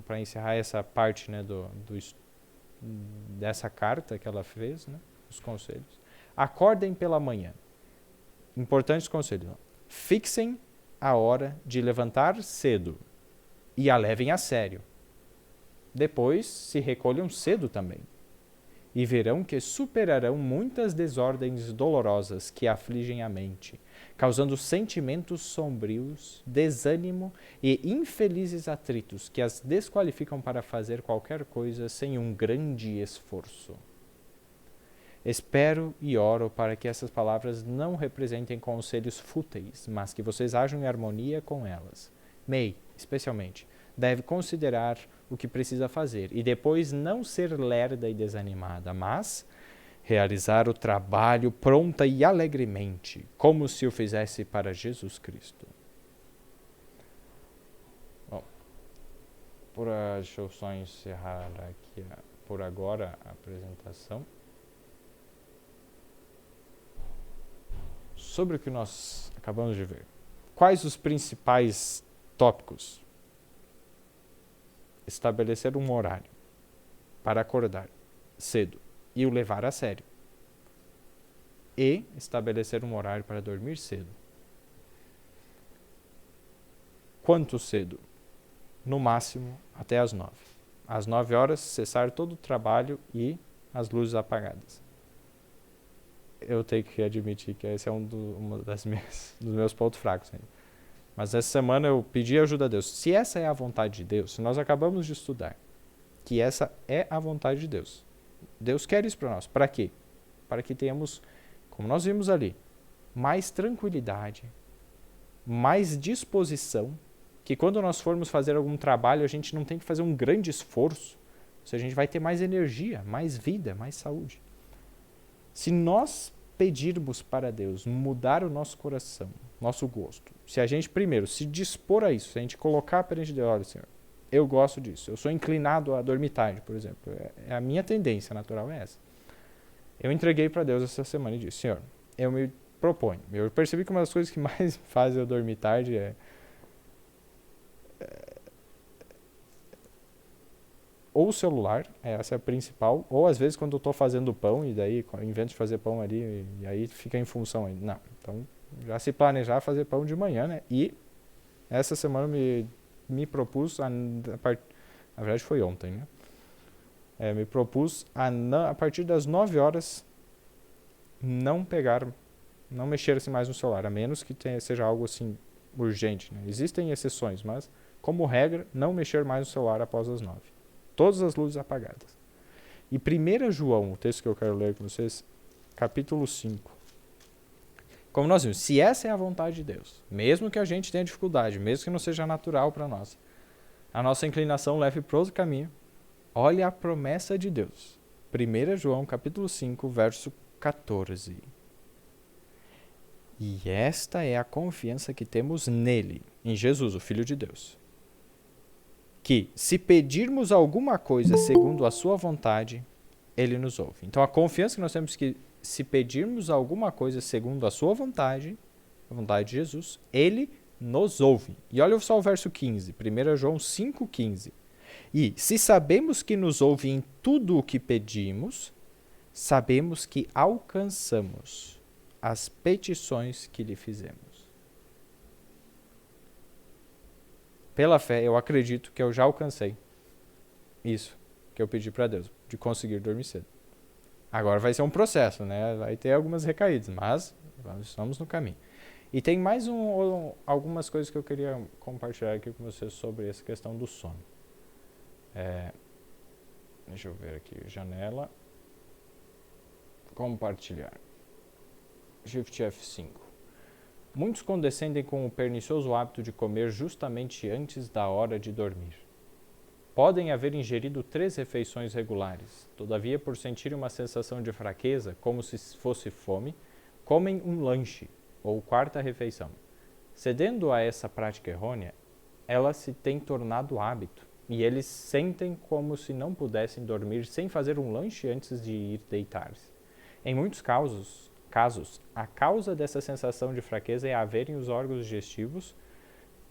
para encerrar essa parte, né, dessa carta que ela fez, né, os conselhos. Acordem pela manhã. Importantes conselhos. Fixem a hora de levantar cedo e a levem a sério. Depois se recolham cedo também. E verão que superarão muitas desordens dolorosas que afligem a mente, causando sentimentos sombrios, desânimo e infelizes atritos que as desqualificam para fazer qualquer coisa sem um grande esforço. Espero e oro para que essas palavras não representem conselhos fúteis, mas que vocês ajam em harmonia com elas. May, especialmente, deve considerar o que precisa fazer e depois não ser lerda e desanimada, mas realizar o trabalho pronta e alegremente, como se o fizesse para Jesus Cristo. Bom, deixa eu só encerrar aqui por agora a apresentação. Sobre o que nós acabamos de ver. Quais os principais tópicos? Estabelecer um horário para acordar cedo e o levar a sério. E estabelecer um horário para dormir cedo. Quanto cedo? No máximo até às 9. Às 9 horas, cessar todo o trabalho e as luzes apagadas. Eu tenho que admitir que esse é uma dos meus pontos fracos ainda. Mas essa semana eu pedi ajuda a Deus. Se essa é a vontade de Deus, se nós acabamos de estudar que essa é a vontade de Deus, Deus quer isso para nós. Para quê? Para que tenhamos, como nós vimos ali, mais tranquilidade, mais disposição, que quando nós formos fazer algum trabalho, a gente não tem que fazer um grande esforço, ou seja, a gente vai ter mais energia, mais vida, mais saúde. Se nós pedirmos para Deus mudar o nosso coração, nosso gosto, se a gente primeiro se dispor a isso, se a gente colocar perante Deus, olha, Senhor, eu gosto disso, eu sou inclinado a dormir tarde, por exemplo, é a minha tendência natural é essa. Eu entreguei para Deus essa semana e disse, Senhor, eu me propõe. Eu percebi que uma das coisas que mais fazem eu dormir tarde é ou o celular, essa é a principal, ou às vezes quando eu estou fazendo pão, e daí eu invento de fazer pão ali, e aí fica em função aí. Não, então já se planejar fazer pão de manhã, né? E essa semana me propus, na verdade foi ontem, né? Me propus a partir das 9 horas não mexer assim mais no celular, a menos que seja algo assim urgente, né? Existem exceções, mas como regra, não mexer mais no celular após as 9. Todas as luzes apagadas. E 1 João, o texto que eu quero ler com vocês, capítulo 5. Como nós vimos, se essa é a vontade de Deus, mesmo que a gente tenha dificuldade, mesmo que não seja natural para nós, a nossa inclinação leve para outro caminho, olha a promessa de Deus. 1 João, capítulo 5, verso 14. E esta é a confiança que temos nele, em Jesus, o Filho de Deus. Que, se pedirmos alguma coisa segundo a sua vontade, ele nos ouve. Então, a confiança que nós temos que, se pedirmos alguma coisa segundo a sua vontade, a vontade de Jesus, ele nos ouve. E olha só o verso 15, 1 João 5,15. E, se sabemos que nos ouve em tudo o que pedimos, sabemos que alcançamos as petições que lhe fizemos. Pela fé, eu acredito que eu já alcancei isso que eu pedi para Deus, de conseguir dormir cedo. Agora vai ser um processo, né? Vai ter algumas recaídas, mas estamos no caminho. E tem mais algumas coisas que eu queria compartilhar aqui com vocês sobre essa questão do sono. Deixa eu ver aqui, janela, compartilhar, Shift F5. Muitos condescendem com o pernicioso hábito de comer justamente antes da hora de dormir. Podem haver ingerido 3 refeições regulares, todavia, por sentirem uma sensação de fraqueza, como se fosse fome, comem um lanche, ou 4ª refeição. Cedendo a essa prática errônea, ela se tem tornado hábito, e eles sentem como se não pudessem dormir sem fazer um lanche antes de ir deitar-se. Em muitos casos, a causa dessa sensação de fraqueza é haverem os órgãos digestivos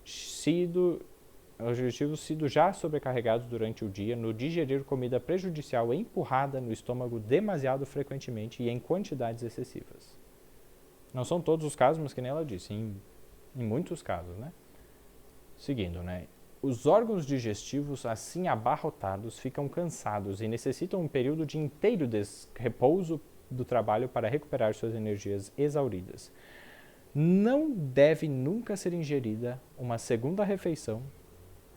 sido já sobrecarregados durante o dia no digerir comida prejudicial empurrada no estômago demasiado frequentemente e em quantidades excessivas. Não são todos os casos, mas que nem ela disse, em muitos casos, né? Seguindo, né? Os órgãos digestivos, assim abarrotados, ficam cansados e necessitam um período de inteiro repouso do trabalho para recuperar suas energias exauridas. Não deve nunca ser ingerida uma 2ª refeição.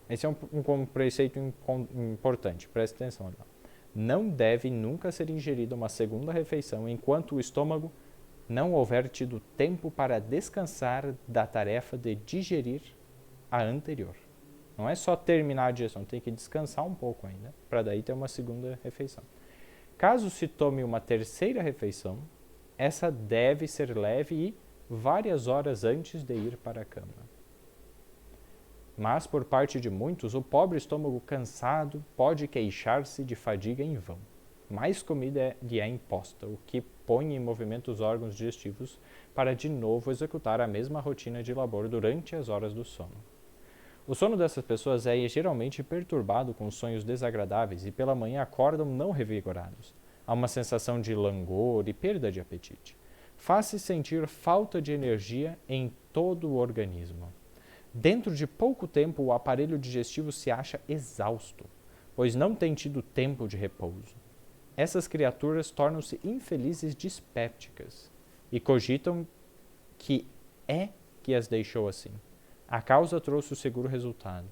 Esse é um preceito importante, preste atenção. Não deve nunca ser ingerida uma 2ª refeição enquanto o estômago não houver tido tempo para descansar da tarefa de digerir a anterior. Não é só terminar a digestão, tem que descansar um pouco ainda, para daí ter uma 2ª refeição. Caso se tome uma 3ª refeição, essa deve ser leve e várias horas antes de ir para a cama. Mas, por parte de muitos, o pobre estômago cansado pode queixar-se de fadiga em vão. Mais comida lhe é imposta, o que põe em movimento os órgãos digestivos para de novo executar a mesma rotina de labor durante as horas do sono. O sono dessas pessoas é geralmente perturbado com sonhos desagradáveis e pela manhã acordam não revigorados. Há uma sensação de langor e perda de apetite. Faz-se sentir falta de energia em todo o organismo. Dentro de pouco tempo, o aparelho digestivo se acha exausto, pois não tem tido tempo de repouso. Essas criaturas tornam-se infelizes dispépticas e cogitam que as deixou assim. A causa trouxe o seguro resultado.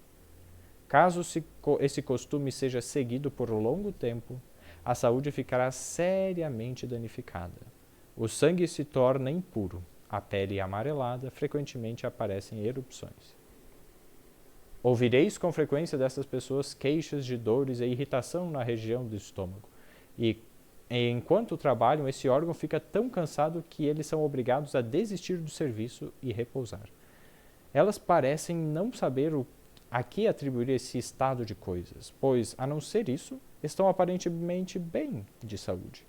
Caso esse costume seja seguido por longo tempo, a saúde ficará seriamente danificada. O sangue se torna impuro, a pele amarelada, frequentemente aparecem erupções. Ouvireis com frequência dessas pessoas queixas de dores e irritação na região do estômago. E enquanto trabalham, esse órgão fica tão cansado que eles são obrigados a desistir do serviço e repousar. Elas parecem não saber a que atribuir esse estado de coisas, pois, a não ser isso, estão aparentemente bem de saúde.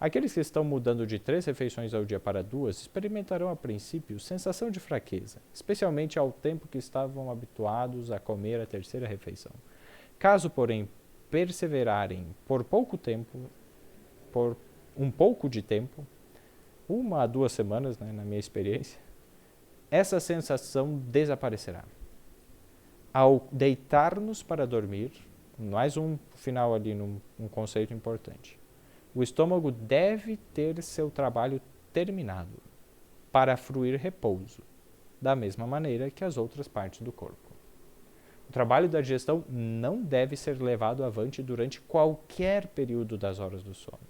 Aqueles que estão mudando de 3 refeições ao dia para 2 experimentarão a princípio sensação de fraqueza, especialmente ao tempo que estavam habituados a comer a 3ª refeição. Caso, porém, perseverarem por pouco tempo, por um pouco de tempo, 1 a 2 semanas, né, na minha experiência, essa sensação desaparecerá. Ao deitar-nos para dormir, mais um final ali um conceito importante. O estômago deve ter seu trabalho terminado para fruir repouso, da mesma maneira que as outras partes do corpo. O trabalho da digestão não deve ser levado avante durante qualquer período das horas do sono.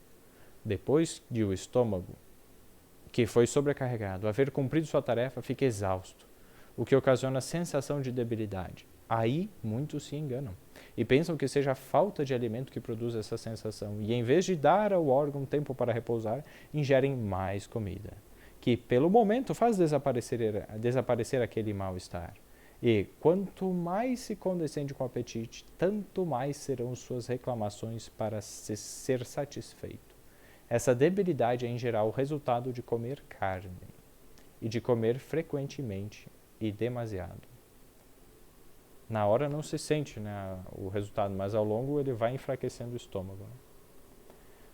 Depois de o estômago, que foi sobrecarregado, haver cumprido sua tarefa, fica exausto, o que ocasiona sensação de debilidade. Aí muitos se enganam e pensam que seja a falta de alimento que produz essa sensação e, em vez de dar ao órgão tempo para repousar, ingerem mais comida, que pelo momento faz desaparecer aquele mal-estar. E quanto mais se condescende com o apetite, tanto mais serão suas reclamações para ser satisfeito. Essa debilidade é, em geral, o resultado de comer carne e de comer frequentemente e demasiado. Na hora não se sente, né, o resultado, mas ao longo ele vai enfraquecendo o estômago.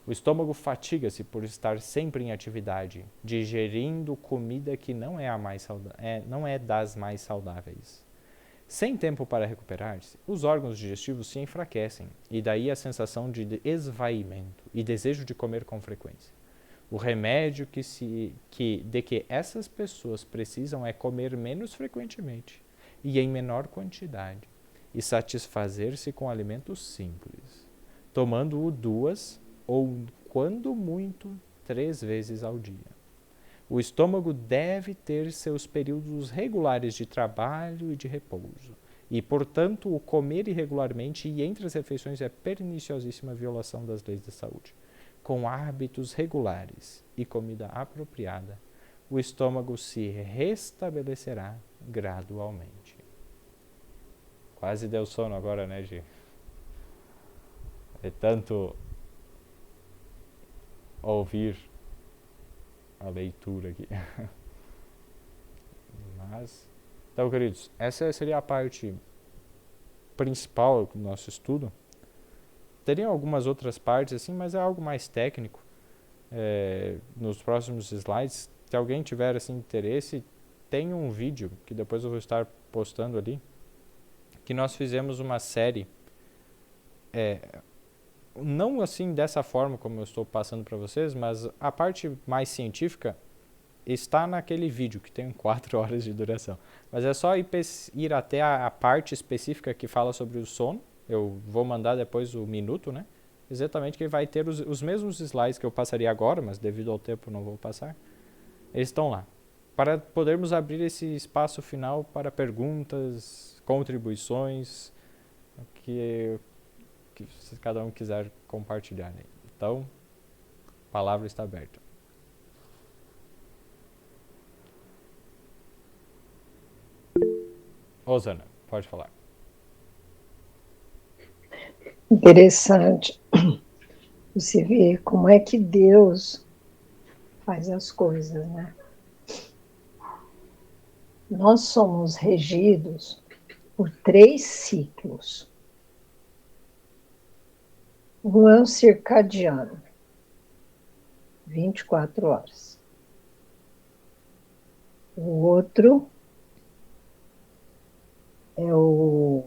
O estômago fatiga-se por estar sempre em atividade, digerindo comida que não é das mais saudáveis. Sem tempo para recuperar-se, os órgãos digestivos se enfraquecem, e daí a sensação de esvaimento e desejo de comer com frequência. O remédio de que essas pessoas precisam é comer menos frequentemente e em menor quantidade, e satisfazer-se com alimentos simples, tomando-o 2 ou, quando muito, 3 vezes ao dia. O estômago deve ter seus períodos regulares de trabalho e de repouso, e, portanto, o comer irregularmente e entre as refeições é perniciosíssima violação das leis da saúde. Com hábitos regulares e comida apropriada, o estômago se restabelecerá gradualmente. Quase deu sono agora, né, Gi? É tanto ouvir a leitura aqui. Mas, então, queridos, essa seria a parte principal do nosso estudo. Teriam algumas outras partes, assim, mas é algo mais técnico. Nos próximos slides, se alguém tiver assim, interesse, tem um vídeo que depois eu vou estar postando ali, que nós fizemos uma série, não assim dessa forma como eu estou passando para vocês, mas a parte mais científica está naquele vídeo que tem 4 horas de duração. Mas é só ir até a parte específica que fala sobre o sono. Eu vou mandar depois o minuto, né? Exatamente, que vai ter os mesmos slides que eu passaria agora, mas devido ao tempo não vou passar. Eles estão lá, para podermos abrir esse espaço final para perguntas, contribuições, que se cada um quiser compartilhar. Então, a palavra está aberta. Rosana, pode falar. Interessante. Você vê como é que Deus faz as coisas, né? Nós somos regidos por 3 ciclos. Um é o circadiano, 24 horas. O outro é o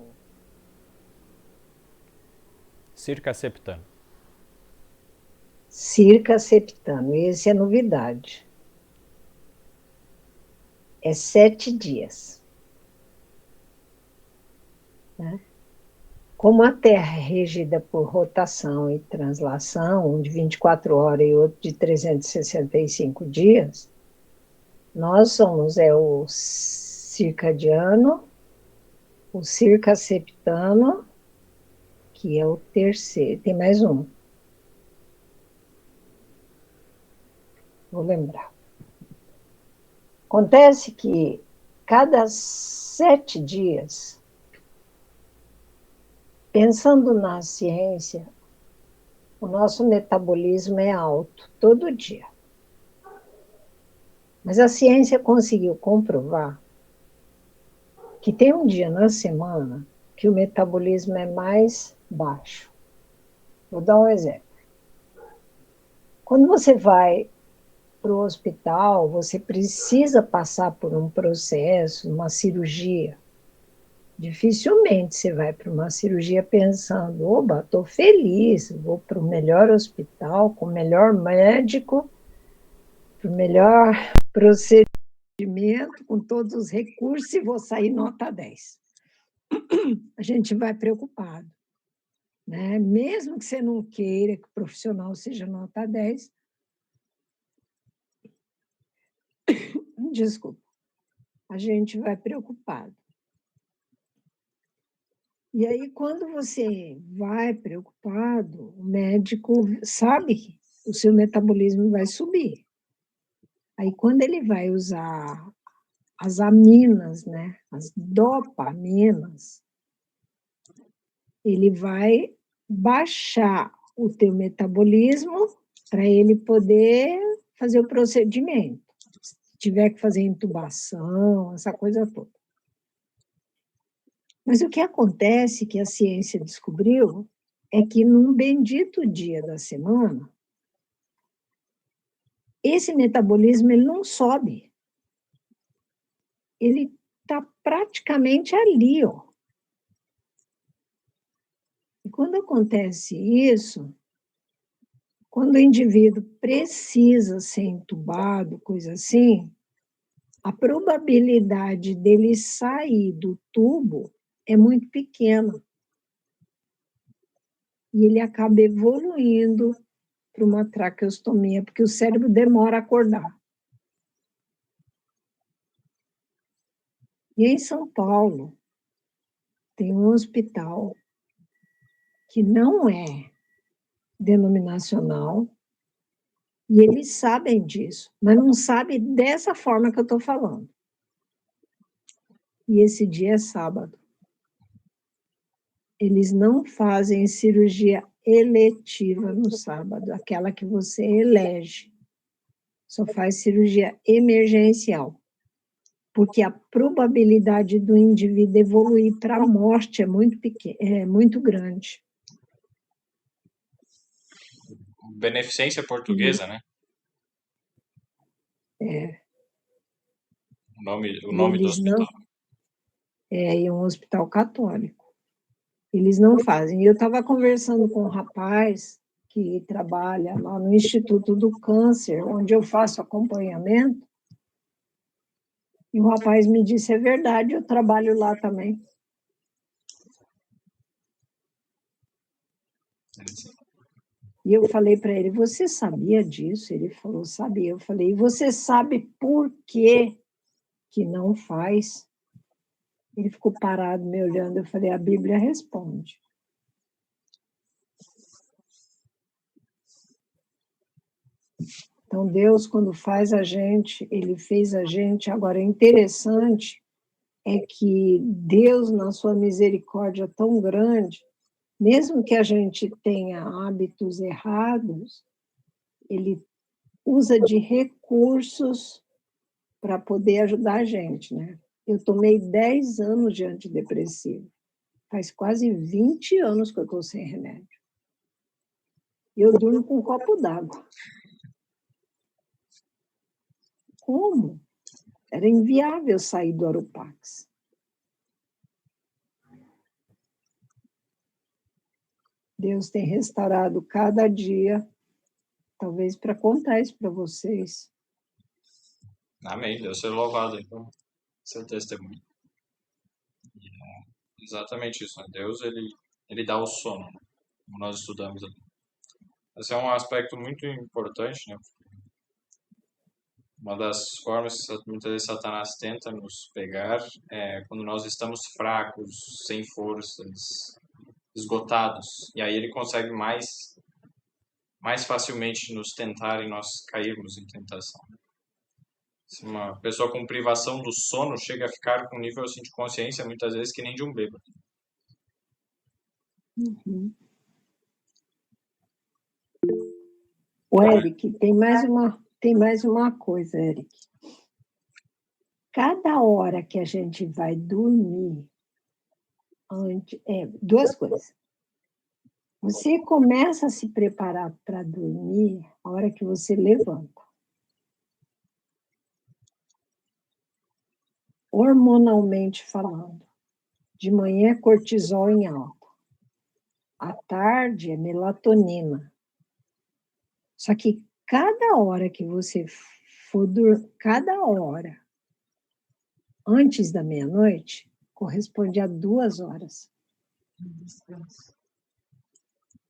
Circaseptano. circaseptano. Esse é novidade. É 7 dias. Né? Como a Terra é regida por rotação e translação, um de 24 horas e outro de 365 dias, nós somos o circadiano, o circaseptano, que é o terceiro. Tem mais um. Vou lembrar. Acontece que cada 7 dias, pensando na ciência, O nosso metabolismo é alto todo dia. Mas a ciência conseguiu comprovar que tem um dia na semana que o metabolismo é mais baixo. Vou dar um exemplo. Quando você vai para o hospital, você precisa passar por um processo, uma cirurgia. Dificilmente você vai para uma cirurgia pensando, oba, estou feliz, vou para o melhor hospital, com o melhor médico, para o melhor procedimento, com todos os recursos, e vou sair nota 10. A gente vai preocupado, né? Mesmo que você não queira que o profissional seja nota 10, desculpa, a gente vai preocupado. E aí, quando você vai preocupado, o médico sabe que o seu metabolismo vai subir. Aí, quando ele vai usar as aminas, né, as dopaminas, ele vai baixar o teu metabolismo para ele poder fazer o procedimento. Se tiver que fazer intubação, essa coisa toda. Mas o que acontece, que a ciência descobriu, é que num bendito dia da semana, esse metabolismo ele não sobe. Ele está praticamente ali, ó. E quando acontece isso, quando o indivíduo precisa ser entubado, coisa assim, a probabilidade dele sair do tubo é muito pequena. E ele acaba evoluindo para uma traqueostomia, porque o cérebro demora a acordar. E em São Paulo, tem um hospital que não é denominacional, e eles sabem disso, mas não sabem dessa forma que eu estou falando. E esse dia é sábado. Eles não fazem cirurgia eletiva no sábado, aquela que você elege. Só faz cirurgia emergencial. Porque a probabilidade do indivíduo evoluir para a morte é muito pequena, é muito grande. Beneficência portuguesa, né? É. O nome do hospital. É um hospital católico. Eles não fazem. Eu estava conversando com um rapaz que trabalha lá no Instituto do Câncer, onde eu faço acompanhamento, e o rapaz me disse, é verdade, eu trabalho lá também. E eu falei para ele, você sabia disso? Ele falou, sabia. Eu falei, e você sabe por que não faz? Ele ficou parado me olhando, eu falei, a Bíblia responde. Então, Deus, quando faz a gente, Ele fez a gente. Agora, é interessante é que Deus, na sua misericórdia tão grande, mesmo que a gente tenha hábitos errados, Ele usa de recursos para poder ajudar a gente, né? Eu tomei 10 anos de antidepressivo. Faz quase 20 anos que eu estou sem remédio. Eu durmo com um copo d'água. Como? Era inviável sair do Arupax. Deus tem restaurado cada dia, talvez para contar isso para vocês. Amém. Deus seja louvado, então. Seu testemunho. Exatamente isso, né? Deus, ele dá o sono, né? Como nós estudamos ali. Esse é um aspecto muito importante, né? Uma das formas que muitas vezes Satanás tenta nos pegar é quando nós estamos fracos, sem forças, esgotados. E aí ele consegue mais facilmente nos tentar e nós cairmos em tentação. Se uma pessoa com privação do sono chega a ficar com um nível assim, de consciência, muitas vezes, que nem de um bêbado. Uhum. O Eric, tem mais uma coisa, Eric. Cada hora que a gente vai dormir, duas coisas. Você começa a se preparar para dormir a hora que você levanta. Hormonalmente falando. De manhã é cortisol em alta. À tarde é melatonina. Só que cada hora que você for dormir, cada hora antes da meia-noite corresponde a 2 horas.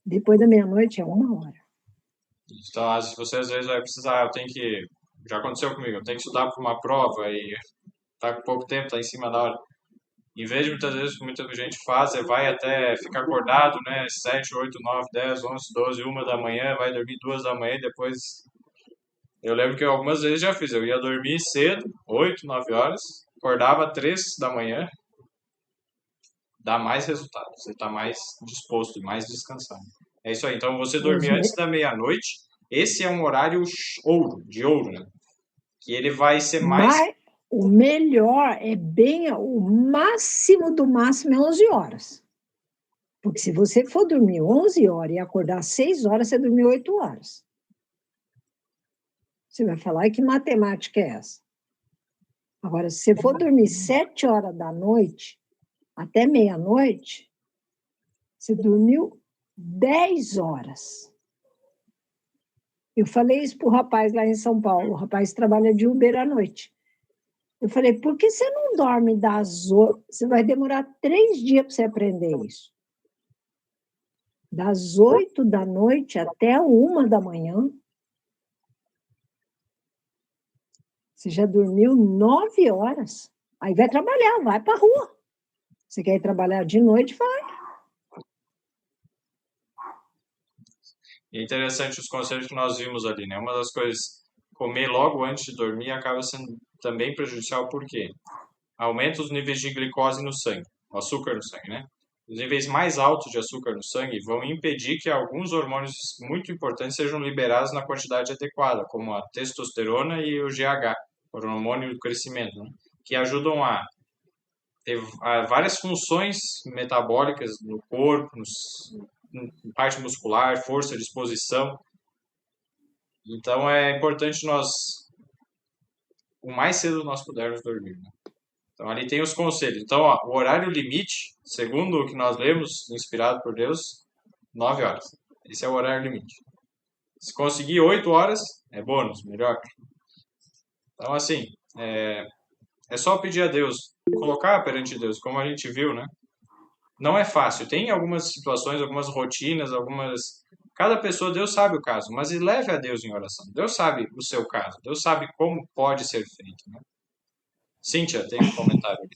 Depois da meia-noite é 1 hora. Então, se você às vezes vai precisar, já aconteceu comigo, eu tenho que estudar para uma prova e tá com pouco tempo, tá em cima da hora. Em vez de muitas vezes, muita gente faz, vai até ficar acordado, né, 7, 8, 9, 10, 11, 12, 1 da manhã, vai dormir 2 da manhã e depois... Eu lembro que eu algumas vezes já fiz, eu ia dormir cedo, 8, 9 horas, acordava 3 da manhã, dá mais resultado, você está mais disposto e mais descansado. É isso aí, então você dormir antes da meia-noite, esse é um horário de ouro, né? Que ele vai ser mais... Mas o melhor o máximo do máximo é 11 horas. Porque se você for dormir 11 horas e acordar 6 horas, você dormiu 8 horas. Você vai falar, que matemática é essa? Agora, se você for dormir 7 horas da noite, até meia-noite, você dormiu 10 horas. Eu falei isso para o rapaz lá em São Paulo. O rapaz trabalha de Uber à noite. Eu falei, por que você não dorme das 8? Você vai demorar 3 dias para você aprender isso. Das 8 da noite até 1 da manhã, você já dormiu 9 horas. Aí vai trabalhar, vai para a rua. Você quer ir trabalhar de noite, vai. É interessante os conselhos que nós vimos ali, né? Uma das coisas, comer logo antes de dormir acaba sendo também prejudicial, porque aumenta os níveis de glicose no sangue, o açúcar no sangue, né? Os níveis mais altos de açúcar no sangue vão impedir que alguns hormônios muito importantes sejam liberados na quantidade adequada, como a testosterona e o GH, o hormônio do crescimento, né? Que ajudam a ter várias funções metabólicas no corpo, parte muscular, força, disposição. Então é importante nós, o mais cedo nós pudermos dormir, né? Então ali tem os conselhos. Então, ó, o horário limite, segundo o que nós lemos, inspirado por Deus, 9 horas. Esse é o horário limite. Se conseguir 8 horas, é bônus, melhor. Então, assim, é só pedir a Deus, colocar perante Deus, como a gente viu, né? Não é fácil. Tem algumas situações, algumas rotinas, cada pessoa, Deus sabe o caso, mas leve a Deus em oração. Deus sabe o seu caso. Deus sabe como pode ser feito, né? Cíntia, tem um comentário ali.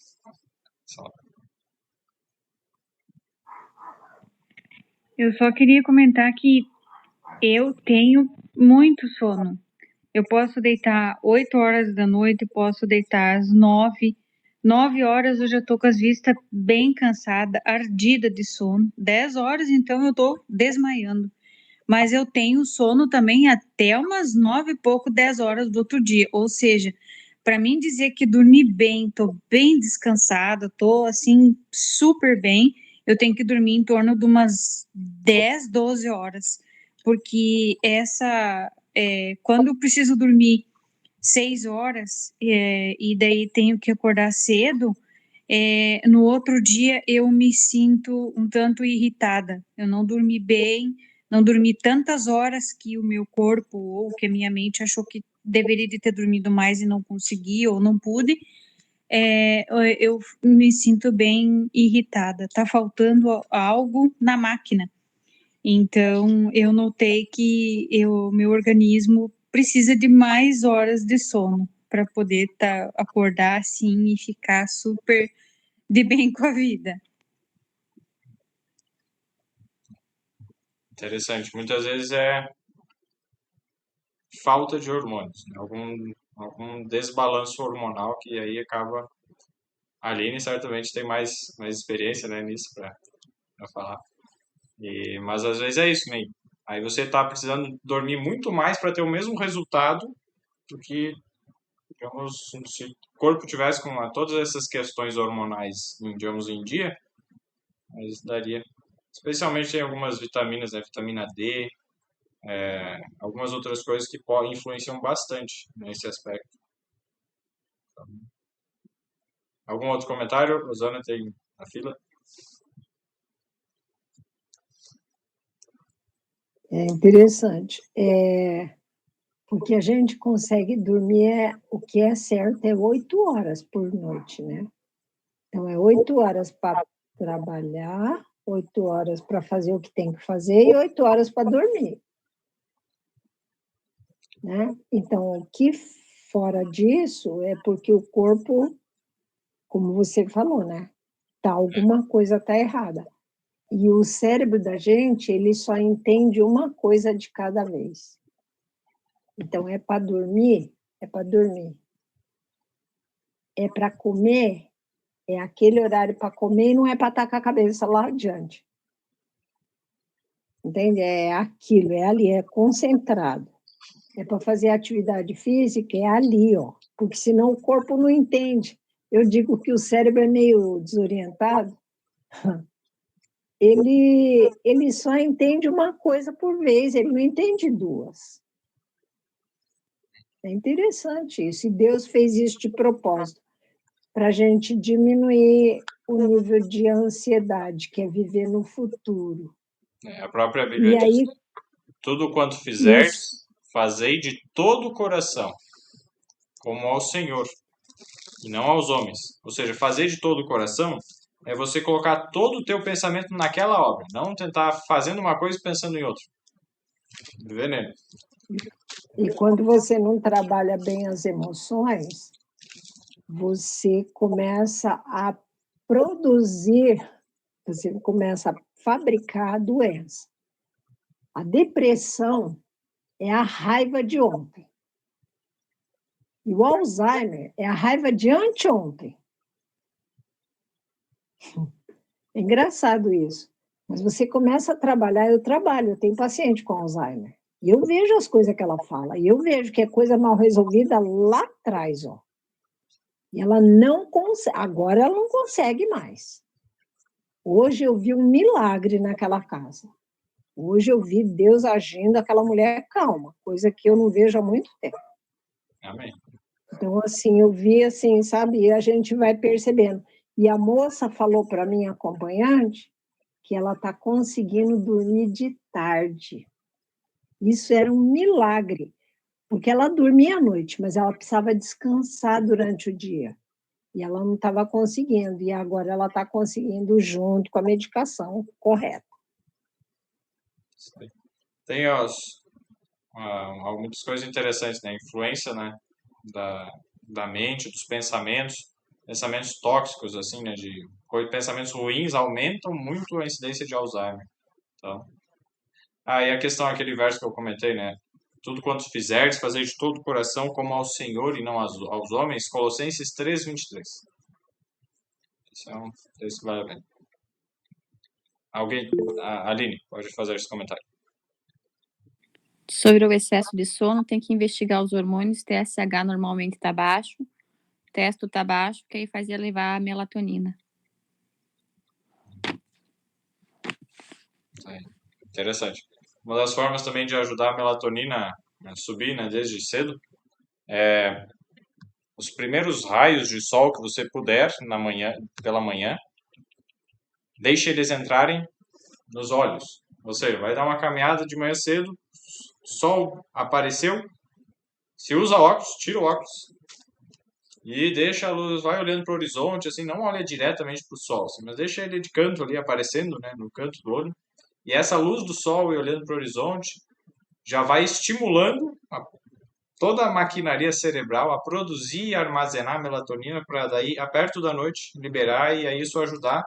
Eu só queria comentar que eu tenho muito sono. Eu posso deitar 8 horas da noite, posso deitar às 9. 9 horas eu já tô com as vistas bem cansada, ardida de sono. 10 horas, então eu tô desmaiando. Mas eu tenho sono também até umas 9 e pouco, 10 horas do outro dia. Ou seja, para mim dizer que dormi bem, tô bem descansada, tô assim super bem, eu tenho que dormir em torno de umas 10, 12 horas. Porque quando eu preciso dormir 6 horas e daí tenho que acordar cedo, no outro dia eu me sinto um tanto irritada. Eu não dormi bem, não dormi tantas horas que o meu corpo ou que a minha mente achou que deveria de ter dormido mais e não consegui ou não pude. Eu me sinto bem irritada. Tá faltando algo na máquina. Então, eu notei que meu organismo precisa de mais horas de sono para poder acordar assim e ficar super de bem com a vida. Interessante. Muitas vezes é falta de hormônios, né? Algum desbalanço hormonal que aí acaba... A Aline certamente tem mais experiência, né, nisso para falar. Mas às vezes é isso, meio. Aí você está precisando dormir muito mais para ter o mesmo resultado do que, digamos, se o corpo tivesse com todas essas questões hormonais, digamos, em dia, mas daria. Especialmente tem algumas vitaminas, né? Vitamina D, algumas outras coisas que influenciam bastante nesse aspecto. Algum outro comentário? Rosana tem a fila. É interessante. Porque a gente consegue dormir, o que é certo é 8 horas por noite, né? Então, é 8 horas para trabalhar, 8 horas para fazer o que tem que fazer e 8 horas para dormir. Né? Então, o que fora disso é porque o corpo, como você falou, né? Alguma coisa está errada. E o cérebro da gente, ele só entende uma coisa de cada vez. Então, é para dormir, é para dormir. É para comer, é aquele horário para comer e não é para estar com a cabeça lá adiante. Entende? É aquilo, é ali, é concentrado. É para fazer atividade física, é ali, ó. Porque senão o corpo não entende. Eu digo que o cérebro é meio desorientado. Ele só entende uma coisa por vez, ele não entende duas. É interessante isso. E Deus fez isso de propósito, para a gente diminuir o nível de ansiedade, que é viver no futuro. A própria Bíblia E diz: aí, tudo quanto isso, fizerdes, fazei de todo o coração, como ao Senhor, e não aos homens. Ou seja, fazer de todo o coração é você colocar todo o teu pensamento naquela obra, não tentar fazendo uma coisa e pensando em outra. Veneno. e quando você não trabalha bem as emoções, você começa a produzir, você começa a fabricar a doença. A depressão é a raiva de ontem. E o Alzheimer é a raiva de anteontem. É engraçado isso. Mas você começa a trabalhar, eu trabalho, eu tenho paciente com Alzheimer. E eu vejo as coisas que ela fala, e eu vejo que é coisa mal resolvida lá atrás, ó. E ela não consegue, agora ela não consegue mais. Hoje eu vi um milagre naquela casa. Hoje eu vi Deus agindo, aquela mulher calma, coisa que eu não vejo há muito tempo. Amém. Então, assim, eu vi, assim, sabe, e a gente vai percebendo. E a moça falou para minha acompanhante que ela está conseguindo dormir de tarde. Isso era um milagre, porque ela dormia à noite, mas ela precisava descansar durante o dia. E ela não estava conseguindo, e agora ela está conseguindo junto com a medicação correta. Tem muitas coisas interessantes, né? A influência, né? Da mente, dos pensamentos tóxicos, assim, né? Pensamentos ruins aumentam muito a incidência de Alzheimer. Então, e a questão, aquele verso que eu comentei, né? Tudo quanto fizerdes, fazer de todo o coração como ao Senhor e não aos homens. Colossenses 3:23. Esse é um texto que vale a pena. Alguém? Aline, pode fazer esse comentário. Sobre o excesso de sono, tem que investigar os hormônios. TSH normalmente está baixo, testo está baixo, que aí faz elevar a melatonina. Interessante. Uma das formas também de ajudar a melatonina a subir, né, desde cedo, é os primeiros raios de sol que você puder pela manhã, deixe eles entrarem nos olhos. Ou seja, vai dar uma caminhada de manhã cedo, sol apareceu, se usa óculos, tira o óculos e deixa a luz, vai olhando para o horizonte, assim, não olha diretamente para o sol, assim, mas deixa ele de canto ali aparecendo, né, no canto do olho. E essa luz do sol e olhando para o horizonte já vai estimulando toda a maquinaria cerebral a produzir e armazenar melatonina para daí, perto da noite, liberar e aí isso ajudar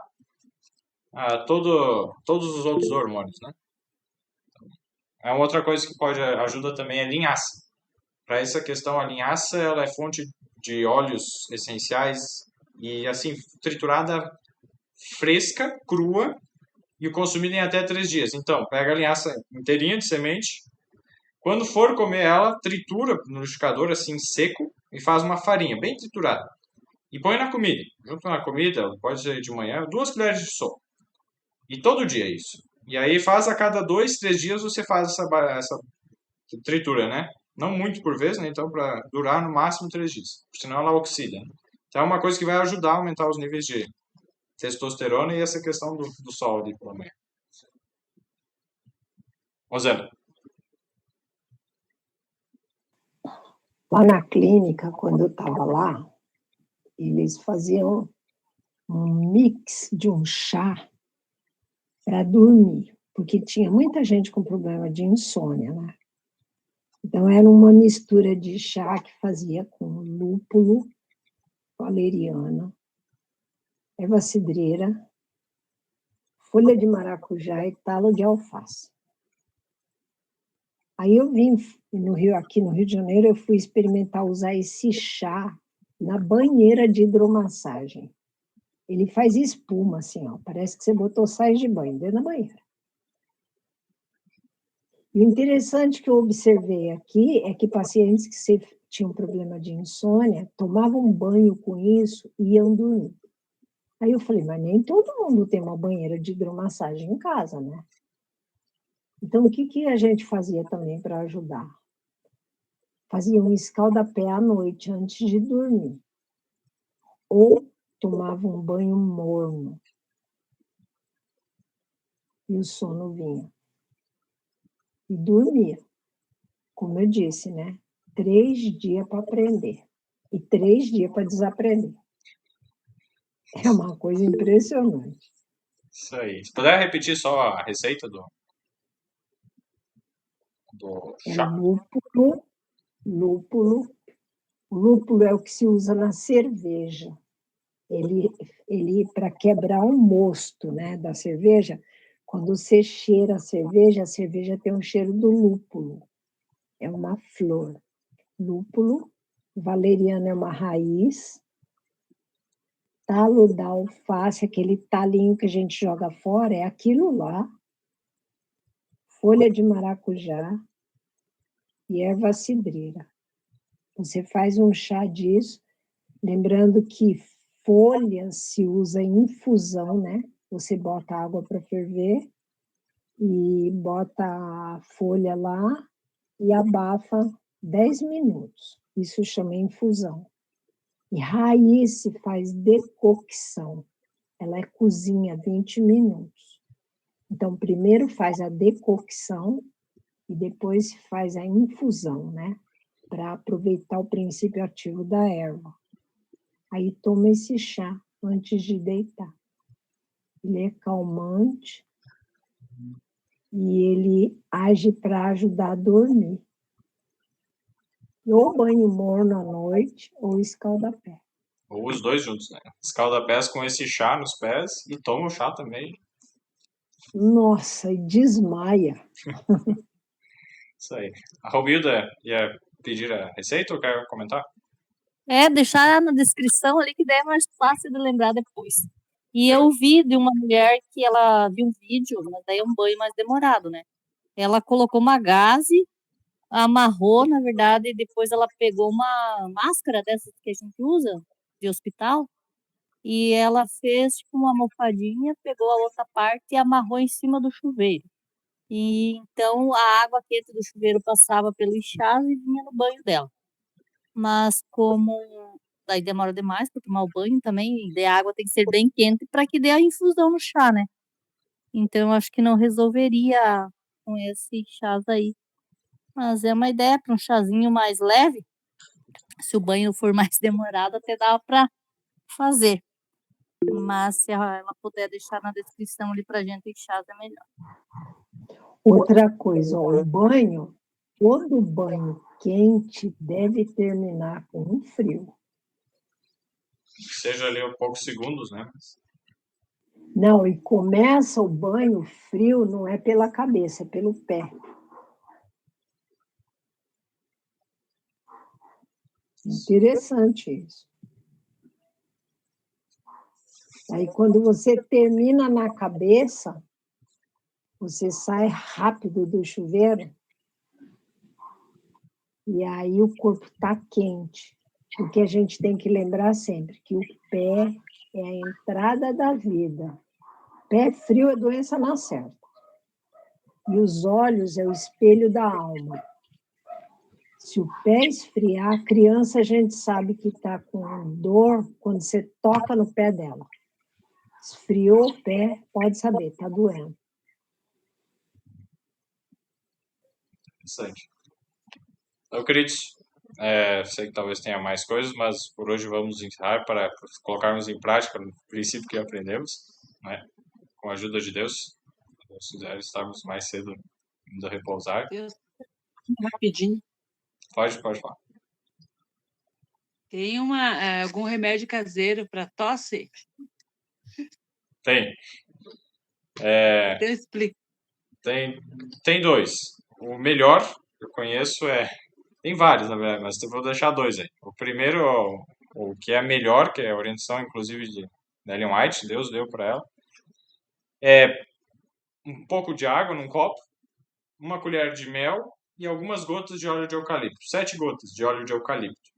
todos os outros hormônios, né? A outra coisa que ajuda também é linhaça. Para essa questão, a linhaça ela é fonte de óleos essenciais e assim triturada fresca, crua, e o consumido em até 3 dias. Então, pega a linhaça inteirinha de semente. Quando for comer ela, tritura no liquidificador assim seco e faz uma farinha bem triturada. E põe na comida. Junto na comida, pode ser de manhã, 2 colheres de sopa. E todo dia isso. E aí faz a cada 2, 3 dias você faz essa tritura, né? Não muito por vez, né? Então, para durar no máximo 3 dias. Senão ela oxida. Né? Então, é uma coisa que vai ajudar a aumentar os níveis de testosterona e essa questão do sol ali pela manhã. Rosana. Lá na clínica, quando eu estava lá, eles faziam um mix de um chá para dormir, porque tinha muita gente com problema de insônia, né? Então, era uma mistura de chá que fazia com lúpulo, valeriana, erva cidreira, folha de maracujá e talo de alface. Aí eu vim aqui no Rio de Janeiro, eu fui experimentar usar esse chá na banheira de hidromassagem. Ele faz espuma, assim, ó, parece que você botou sais de banho dentro da banheira. E o interessante que eu observei aqui é que pacientes que tinham problema de insônia tomavam banho com isso e iam dormir. Aí eu falei, mas nem todo mundo tem uma banheira de hidromassagem em casa, né? Então, o que a gente fazia também para ajudar? Fazia um escaldapé à noite antes de dormir. Ou tomava um banho morno. E o sono vinha. E dormia. Como eu disse, né? 3 dias para aprender. E 3 dias para desaprender. É uma coisa impressionante. Isso aí. Se puder repetir só a receita do É chá. lúpulo. O lúpulo é o que se usa na cerveja. Ele para quebrar o mosto, né, da cerveja, quando você cheira a cerveja tem um cheiro do lúpulo. É uma flor. Lúpulo, valeriana é uma raiz, talo da alface, aquele talinho que a gente joga fora, é aquilo lá, folha de maracujá e erva cidreira. Você faz um chá disso, lembrando que folhas se usa em infusão, né? Você bota água para ferver e bota a folha lá e abafa 10 minutos. Isso chama infusão. E raiz se faz decocção. Ela cozinha 20 minutos. Então, primeiro faz a decocção e depois faz a infusão, né? Para aproveitar o princípio ativo da erva. Aí toma esse chá antes de deitar. Ele é calmante e ele age para ajudar a dormir. Ou banho morno à noite, ou escaldapé. Ou os dois juntos, né? Escalda pés com esse chá nos pés e toma o chá também. Nossa, e desmaia. Isso aí. A Romilda ia pedir a receita ou quer comentar? Deixar na descrição ali que daí é mais fácil de lembrar depois. E eu vi de uma mulher que ela viu um vídeo, mas daí é um banho mais demorado, né? Ela colocou uma gaze, amarrou, na verdade, e depois ela pegou uma máscara dessas que a gente usa de hospital e ela fez tipo uma almofadinha, pegou a outra parte e amarrou em cima do chuveiro. E então a água quente do chuveiro passava pelos chás e vinha no banho dela. Mas como daí demora demais para tomar o banho também, e a água tem que ser bem quente para que dê a infusão no chá, né? Então eu acho que não resolveria com esse chás aí. Mas é uma ideia para um chazinho mais leve. Se o banho for mais demorado, até dá para fazer. Mas se ela puder deixar na descrição ali pra gente, chás é melhor. Outra coisa, ó, o banho, todo banho quente deve terminar com um frio. Que seja ali um poucos segundos, né? Não, e começa o banho frio, não é pela cabeça, é pelo pé. Interessante isso. Aí, quando você termina na cabeça, Você sai rápido do chuveiro e aí o corpo está quente. Porque a gente tem que lembrar sempre que o pé é a entrada da vida. Pé frio é doença na certa. E os olhos é o espelho da alma. Se o pé esfriar, a criança a gente sabe que está com dor quando você toca no pé dela. Esfriou o pé, pode saber, está doendo. Interessante. Então, queridos, sei que talvez tenha mais coisas, mas por hoje vamos encerrar para colocarmos em prática o princípio que aprendemos, né? Com a ajuda de Deus. Se Deus quiser, estarmos mais cedo indo repousar. Deus, rapidinho. Pode falar. Tem algum remédio caseiro para tosse? Tem. Então explica. Tem dois. O melhor que eu conheço tem vários, na verdade, mas eu vou deixar dois aí. O primeiro, o que é melhor, que é a orientação, inclusive, de Ellen White, Deus deu para ela, é um pouco de água num copo, uma colher de mel e algumas gotas de óleo de eucalipto. 7 gotas de óleo de eucalipto.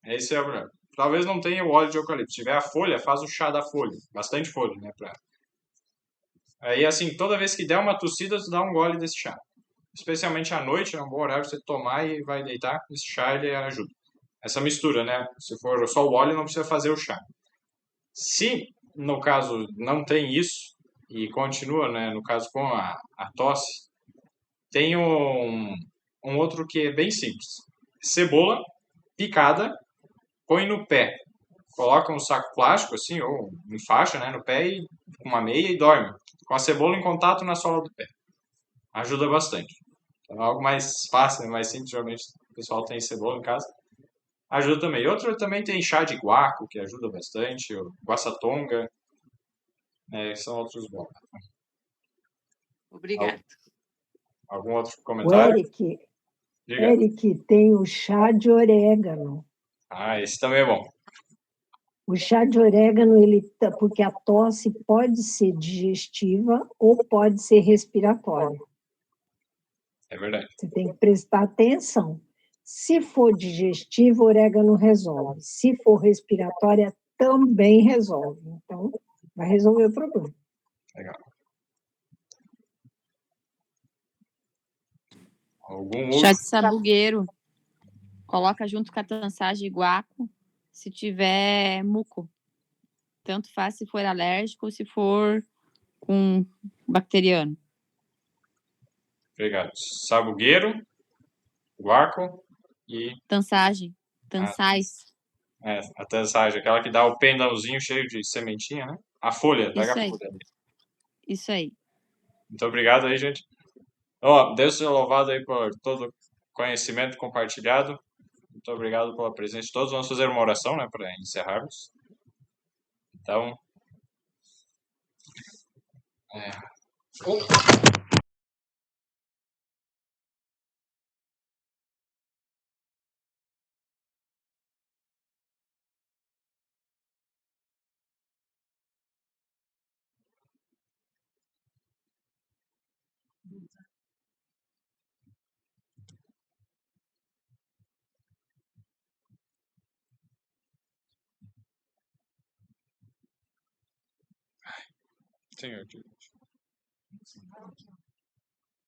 Esse é o melhor. Talvez não tenha o óleo de eucalipto. Se tiver a folha, faz o chá da folha. Bastante folha, né? Aí, assim, toda vez que der uma tossida, tu dá um gole desse chá. Especialmente à noite, é um bom horário pra você tomar e vai deitar. Esse chá, ele ajuda. Essa mistura, né? Se for só o óleo, não precisa fazer o chá. Se, no caso, não tem isso, e continua, né? No caso, com a tosse, tem um outro que é bem simples. Cebola picada, põe no pé. Coloca um saco plástico, assim, ou em faixa, né? No pé, e com uma meia e dorme. Com a cebola em contato na sola do pé. Ajuda bastante. Então, algo mais fácil, mais simples, geralmente o pessoal tem cebola em casa. Ajuda também. Outro também tem chá de guaco, que ajuda bastante, o guaçatonga, são outros bons. Obrigado. Algum outro O comentário? Diga. Eric, tem o chá de orégano. Esse também é bom. O chá de orégano, porque a tosse pode ser digestiva ou pode ser respiratória. É verdade. Você tem que prestar atenção. Se for digestivo, o orégano resolve. Se for respiratória, também resolve. Então, vai resolver o problema. Legal. Algum outro? Chá de sabugueiro. Coloca junto com a tansagem de guaco, se tiver muco. Tanto faz se for alérgico ou se for com bacteriano. Obrigado. Sabugueiro, guaco e... Tansagem. Tansais. A tansagem, aquela que dá o pendãozinho cheio de sementinha, né? A folha, pega a folha. Isso aí. Muito obrigado aí, gente. Ó, Deus seja louvado aí por todo o conhecimento compartilhado. Muito obrigado pela presença de todos. Vamos fazer uma oração, né, para encerrarmos. Então... Senhor Deus.